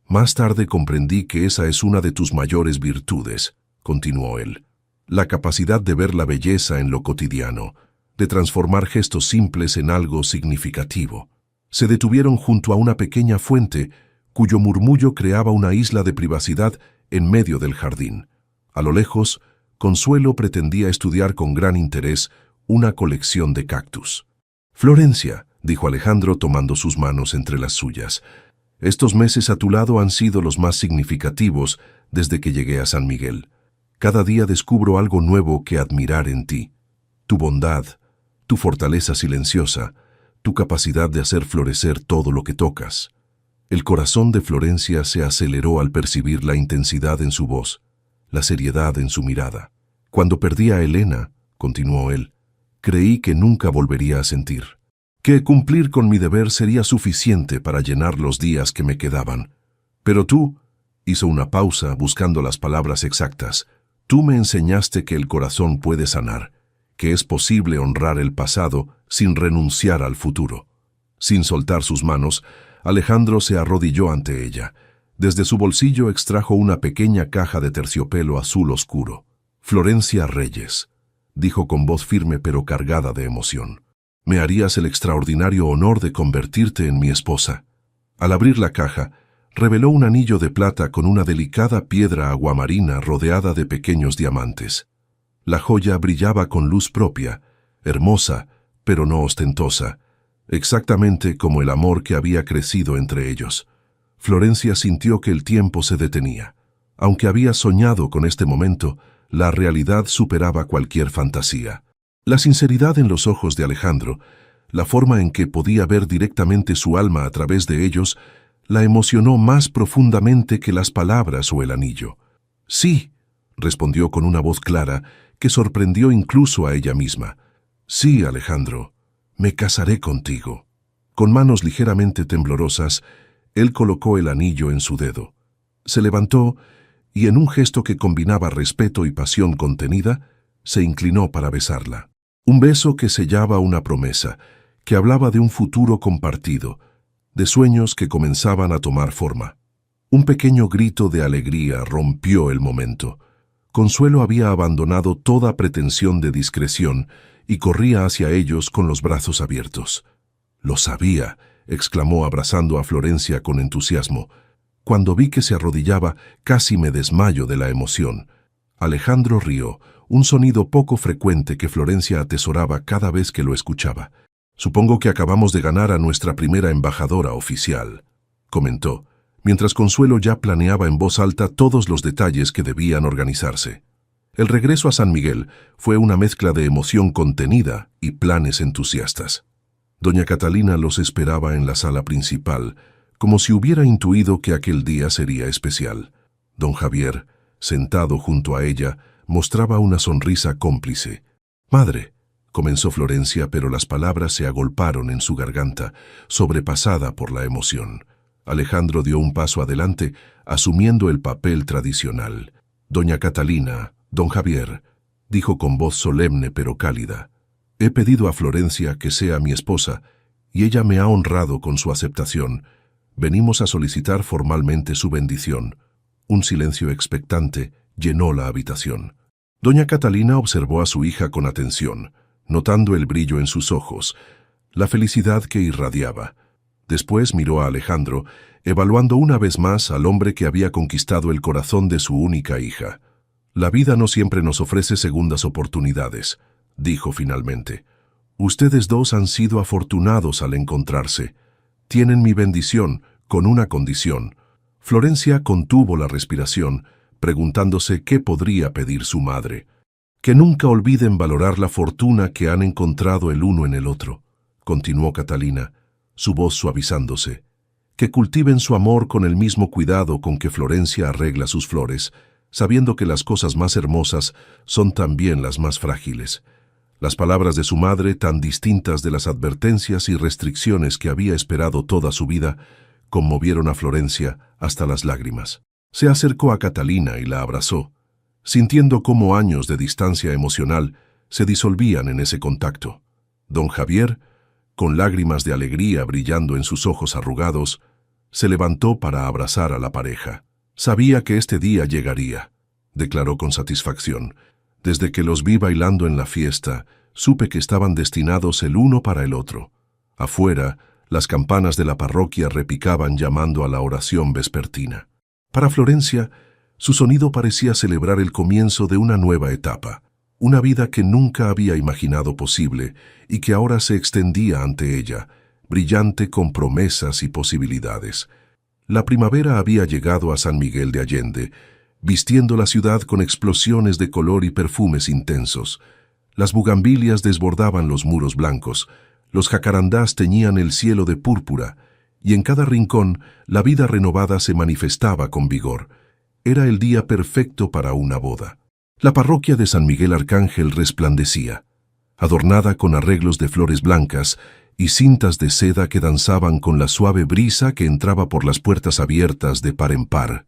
«Más tarde comprendí que esa es una de tus mayores virtudes», continuó él. «La capacidad de ver la belleza en lo cotidiano, de transformar gestos simples en algo significativo». Se detuvieron junto a una pequeña fuente, cuyo murmullo creaba una isla de privacidad en medio del jardín. A lo lejos, Consuelo pretendía estudiar con gran interés una colección de cactus. Florencia, dijo Alejandro tomando sus manos entre las suyas, estos meses a tu lado han sido los más significativos desde que llegué a San Miguel. Cada día descubro algo nuevo que admirar en ti. Tu bondad, tu fortaleza silenciosa, tu capacidad de hacer florecer todo lo que tocas. El corazón de Florencia se aceleró al percibir la intensidad en su voz, la seriedad en su mirada. Cuando perdí a Elena, continuó él, creí que nunca volvería a sentir. Que cumplir con mi deber sería suficiente para llenar los días que me quedaban. Pero tú, hizo una pausa buscando las palabras exactas, tú me enseñaste que el corazón puede sanar, que es posible honrar el pasado sin renunciar al futuro. Sin soltar sus manos, Alejandro se arrodilló ante ella. Desde su bolsillo extrajo una pequeña caja de terciopelo azul oscuro. Florencia Reyes, dijo con voz firme pero cargada de emoción. Me harías el extraordinario honor de convertirte en mi esposa. Al abrir la caja, reveló un anillo de plata con una delicada piedra aguamarina rodeada de pequeños diamantes. La joya brillaba con luz propia, hermosa, pero no ostentosa, exactamente como el amor que había crecido entre ellos. Florencia sintió que el tiempo se detenía. Aunque había soñado con este momento, la realidad superaba cualquier fantasía. La sinceridad en los ojos de Alejandro, la forma en que podía ver directamente su alma a través de ellos, la emocionó más profundamente que las palabras o el anillo. Sí, respondió con una voz clara que sorprendió incluso a ella misma. Sí, Alejandro, me casaré contigo. Con manos ligeramente temblorosas, él colocó el anillo en su dedo. Se levantó y en un gesto que combinaba respeto y pasión contenida, se inclinó para besarla. Un beso que sellaba una promesa, que hablaba de un futuro compartido, de sueños que comenzaban a tomar forma. Un pequeño grito de alegría rompió el momento. Consuelo había abandonado toda pretensión de discreción y corría hacia ellos con los brazos abiertos. «Lo sabía», exclamó abrazando a Florencia con entusiasmo. Cuando vi que se arrodillaba, casi me desmayo de la emoción. Alejandro rió, un sonido poco frecuente que Florencia atesoraba cada vez que lo escuchaba. «Supongo que acabamos de ganar a nuestra primera embajadora oficial», comentó, mientras Consuelo ya planeaba en voz alta todos los detalles que debían organizarse. El regreso a San Miguel fue una mezcla de emoción contenida y planes entusiastas. Doña Catalina los esperaba en la sala principal, como si hubiera intuido que aquel día sería especial. Don Javier, sentado junto a ella, mostraba una sonrisa cómplice. «Madre», comenzó Florencia, pero las palabras se agolparon en su garganta, sobrepasada por la emoción. Alejandro dio un paso adelante, asumiendo el papel tradicional. «Doña Catalina, don Javier», dijo con voz solemne pero cálida, «he pedido a Florencia que sea mi esposa, y ella me ha honrado con su aceptación. Venimos a solicitar formalmente su bendición». Un silencio expectante llenó la habitación. Doña Catalina observó a su hija con atención, notando el brillo en sus ojos, la felicidad que irradiaba. Después miró a Alejandro, evaluando una vez más al hombre que había conquistado el corazón de su única hija. «La vida no siempre nos ofrece segundas oportunidades», dijo finalmente. «Ustedes dos han sido afortunados al encontrarse. Tienen mi bendición, con una condición». Florencia contuvo la respiración, preguntándose qué podría pedir su madre. «Que nunca olviden valorar la fortuna que han encontrado el uno en el otro», continuó Catalina, su voz suavizándose. «Que cultiven su amor con el mismo cuidado con que Florencia arregla sus flores, sabiendo que las cosas más hermosas son también las más frágiles». Las palabras de su madre, tan distintas de las advertencias y restricciones que había esperado toda su vida, conmovieron a Florencia hasta las lágrimas. Se acercó a Catalina y la abrazó, sintiendo cómo años de distancia emocional se disolvían en ese contacto. Don Javier, con lágrimas de alegría brillando en sus ojos arrugados, se levantó para abrazar a la pareja. «Sabía que este día llegaría», declaró con satisfacción. «Desde que los vi bailando en la fiesta, supe que estaban destinados el uno para el otro». Afuera, las campanas de la parroquia repicaban llamando a la oración vespertina. Para Florencia, su sonido parecía celebrar el comienzo de una nueva etapa. una vida que nunca había imaginado posible y que ahora se extendía ante ella, brillante con promesas y posibilidades. La primavera había llegado a San Miguel de Allende, vistiendo la ciudad con explosiones de color y perfumes intensos. Las bugambilias desbordaban los muros blancos, los jacarandás teñían el cielo de púrpura, y en cada rincón la vida renovada se manifestaba con vigor. Era el día perfecto para una boda. La parroquia de San Miguel Arcángel resplandecía, adornada con arreglos de flores blancas y cintas de seda que danzaban con la suave brisa que entraba por las puertas abiertas de par en par.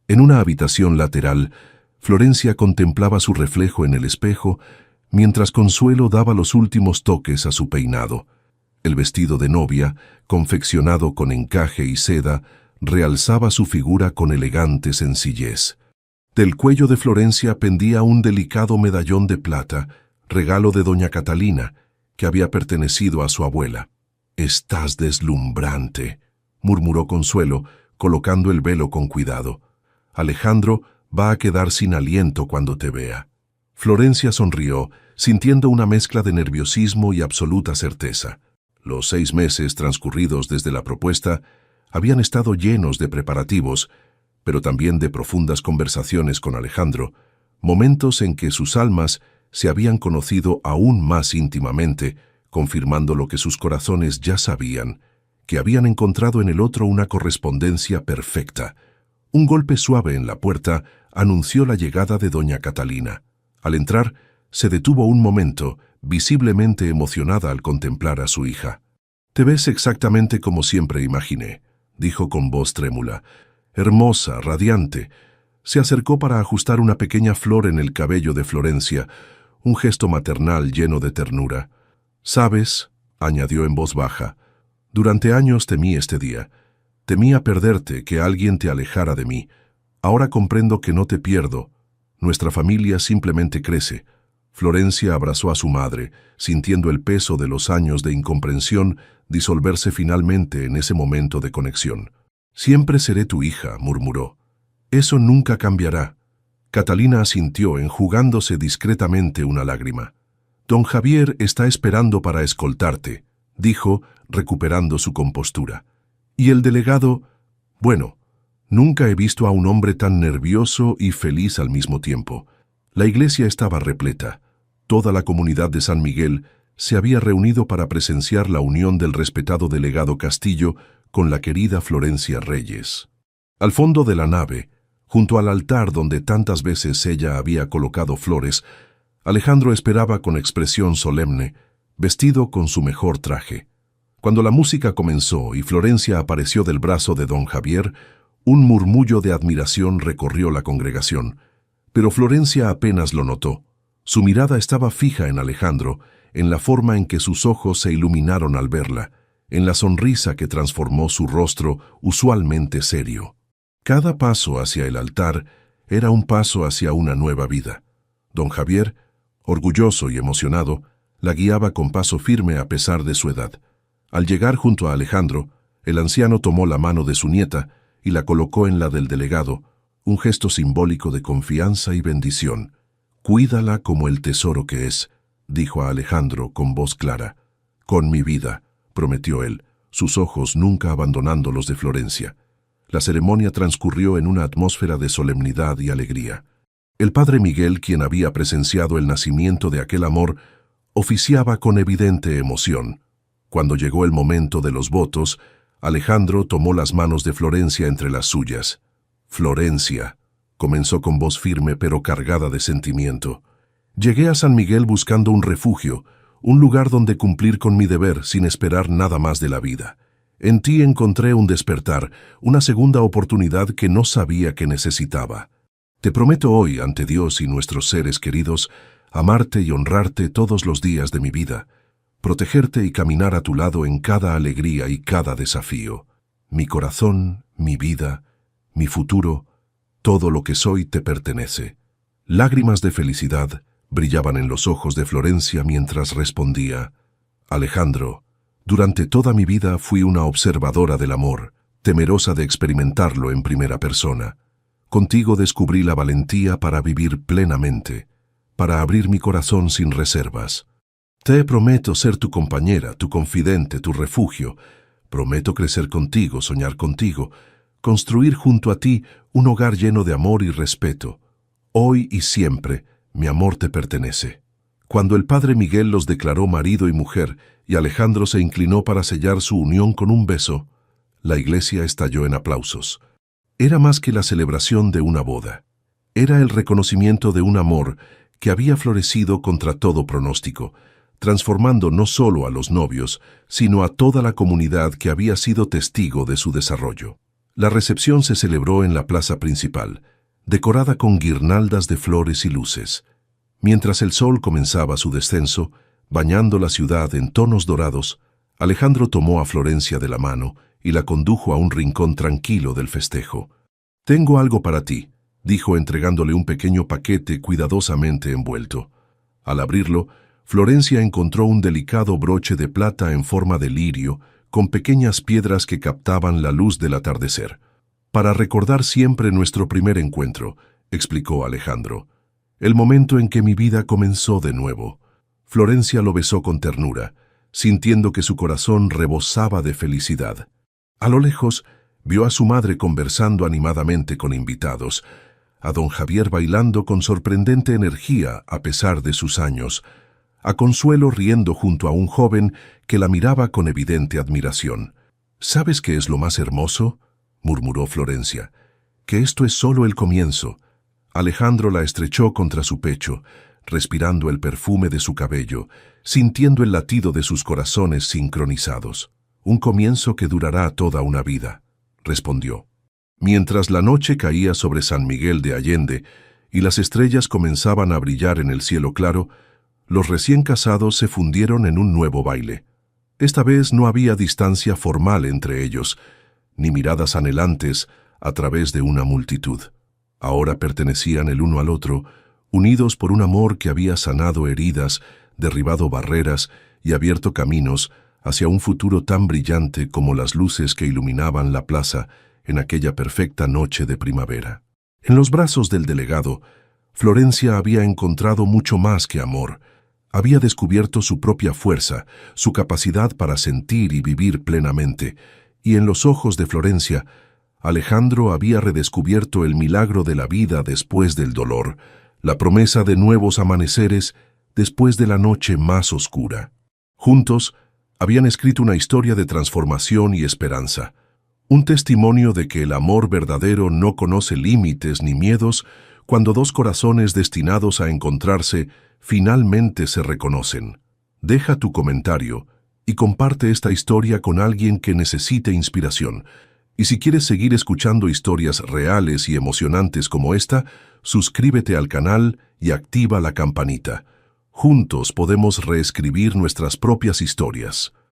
En una habitación lateral, Florencia contemplaba su reflejo en el espejo, mientras Consuelo daba los últimos toques a su peinado. El vestido de novia, confeccionado con encaje y seda, realzaba su figura con elegante sencillez. Del cuello de Florencia pendía un delicado medallón de plata, regalo de doña Catalina, que había pertenecido a su abuela. «Estás deslumbrante», murmuró Consuelo, colocando el velo con cuidado. «Alejandro va a quedar sin aliento cuando te vea». Florencia sonrió, sintiendo una mezcla de nerviosismo y absoluta certeza. Los 6 meses transcurridos desde la propuesta habían estado llenos de preparativos, pero también de profundas conversaciones con Alejandro, momentos en que sus almas se habían conocido aún más íntimamente, confirmando lo que sus corazones ya sabían, que habían encontrado en el otro una correspondencia perfecta. Un golpe suave en la puerta anunció la llegada de doña Catalina. Al entrar, se detuvo un momento, visiblemente emocionada al contemplar a su hija. «Te ves exactamente como siempre imaginé», dijo con voz trémula. «Hermosa, radiante». Se acercó para ajustar una pequeña flor en el cabello de Florencia, un gesto maternal lleno de ternura. «¿Sabes?», añadió en voz baja, «durante años temí este día. Temía perderte, que alguien te alejara de mí. Ahora comprendo que no te pierdo. Nuestra familia simplemente crece». Florencia abrazó a su madre, sintiendo el peso de los años de incomprensión disolverse finalmente en ese momento de conexión. «Siempre seré tu hija», murmuró. «Eso nunca cambiará». Catalina asintió, enjugándose discretamente una lágrima. «Don Javier está esperando para escoltarte», dijo, recuperando su compostura. «Y el delegado, bueno, nunca he visto a un hombre tan nervioso y feliz al mismo tiempo». La iglesia estaba repleta. Toda la comunidad de San Miguel se había reunido para presenciar la unión del respetado delegado Castillo con la querida Florencia Reyes. Al fondo de la nave, junto al altar donde tantas veces ella había colocado flores, Alejandro esperaba con expresión solemne, vestido con su mejor traje. Cuando la música comenzó y Florencia apareció del brazo de don Javier, un murmullo de admiración recorrió la congregación. Pero Florencia apenas lo notó. Su mirada estaba fija en Alejandro, en la forma en que sus ojos se iluminaron al verla, en la sonrisa que transformó su rostro usualmente serio. Cada paso hacia el altar era un paso hacia una nueva vida. Don Javier, orgulloso y emocionado, la guiaba con paso firme a pesar de su edad. Al llegar junto a Alejandro, el anciano tomó la mano de su nieta y la colocó en la del delegado, un gesto simbólico de confianza y bendición. «Cuídala como el tesoro que es», dijo a Alejandro con voz clara. «Con mi vida», prometió él, sus ojos nunca abandonando los de Florencia. La ceremonia transcurrió en una atmósfera de solemnidad y alegría. El padre Miguel, quien había presenciado el nacimiento de aquel amor, oficiaba con evidente emoción. Cuando llegó el momento de los votos, Alejandro tomó las manos de Florencia entre las suyas. «Florencia», comenzó con voz firme pero cargada de sentimiento. «Llegué a San Miguel buscando un refugio, un lugar donde cumplir con mi deber sin esperar nada más de la vida. En ti encontré un despertar, una segunda oportunidad que no sabía que necesitaba. Te prometo hoy, ante Dios y nuestros seres queridos, amarte y honrarte todos los días de mi vida, protegerte y caminar a tu lado en cada alegría y cada desafío. Mi corazón, mi vida, mi futuro, todo lo que soy te pertenece». Lágrimas de felicidad brillaban en los ojos de Florencia mientras respondía: «Alejandro, durante toda mi vida fui una observadora del amor, temerosa de experimentarlo en primera persona. Contigo descubrí la valentía para vivir plenamente. para abrir mi corazón sin reservas. Te prometo ser tu compañera, tu confidente, tu refugio. Prometo crecer contigo, soñar contigo, construir junto a ti un hogar lleno de amor y respeto. Hoy y siempre, mi amor te pertenece. Cuando el padre Miguel los declaró marido y mujer y Alejandro se inclinó para sellar su unión con un beso, la iglesia estalló en aplausos. Era más que la celebración de una boda. Era el reconocimiento de un amor que había florecido contra todo pronóstico, transformando no solo a los novios, sino a toda la comunidad que había sido testigo de su desarrollo. La recepción se celebró en la plaza principal, decorada con guirnaldas de flores y luces. Mientras el sol comenzaba su descenso, bañando la ciudad en tonos dorados, Alejandro tomó a Florencia de la mano y la condujo a un rincón tranquilo del festejo. «Tengo algo para ti», dijo entregándole un pequeño paquete cuidadosamente envuelto. Al abrirlo, Florencia encontró un delicado broche de plata en forma de lirio, con pequeñas piedras que captaban la luz del atardecer. «Para recordar siempre nuestro primer encuentro», explicó Alejandro. «El momento en que mi vida comenzó de nuevo». Florencia lo besó con ternura, sintiendo que su corazón rebosaba de felicidad. A lo lejos, vio a su madre conversando animadamente con invitados, a don Javier bailando con sorprendente energía a pesar de sus años, a Consuelo riendo junto a un joven que la miraba con evidente admiración. «¿Sabes qué es lo más hermoso?», murmuró Florencia. «Que esto es solo el comienzo». Alejandro la estrechó contra su pecho, respirando el perfume de su cabello, sintiendo el latido de sus corazones sincronizados. «Un comienzo que durará toda una vida», respondió. Mientras la noche caía sobre San Miguel de Allende y las estrellas comenzaban a brillar en el cielo claro, los recién casados se fundieron en un nuevo baile. Esta vez no había distancia formal entre ellos, ni miradas anhelantes a través de una multitud. Ahora pertenecían el uno al otro, unidos por un amor que había sanado heridas, derribado barreras y abierto caminos hacia un futuro tan brillante como las luces que iluminaban la plaza en aquella perfecta noche de primavera. En los brazos del delegado, Florencia había encontrado mucho más que amor. Había descubierto su propia fuerza, su capacidad para sentir y vivir plenamente, y en los ojos de Florencia, Alejandro había redescubierto el milagro de la vida después del dolor, la promesa de nuevos amaneceres después de la noche más oscura. Juntos, habían escrito una historia de transformación y esperanza, un testimonio de que el amor verdadero no conoce límites ni miedos cuando dos corazones destinados a encontrarse finalmente se reconocen. Deja tu comentario y comparte esta historia con alguien que necesite inspiración. Y si quieres seguir escuchando historias reales y emocionantes como esta, suscríbete al canal y activa la campanita. Juntos podemos reescribir nuestras propias historias.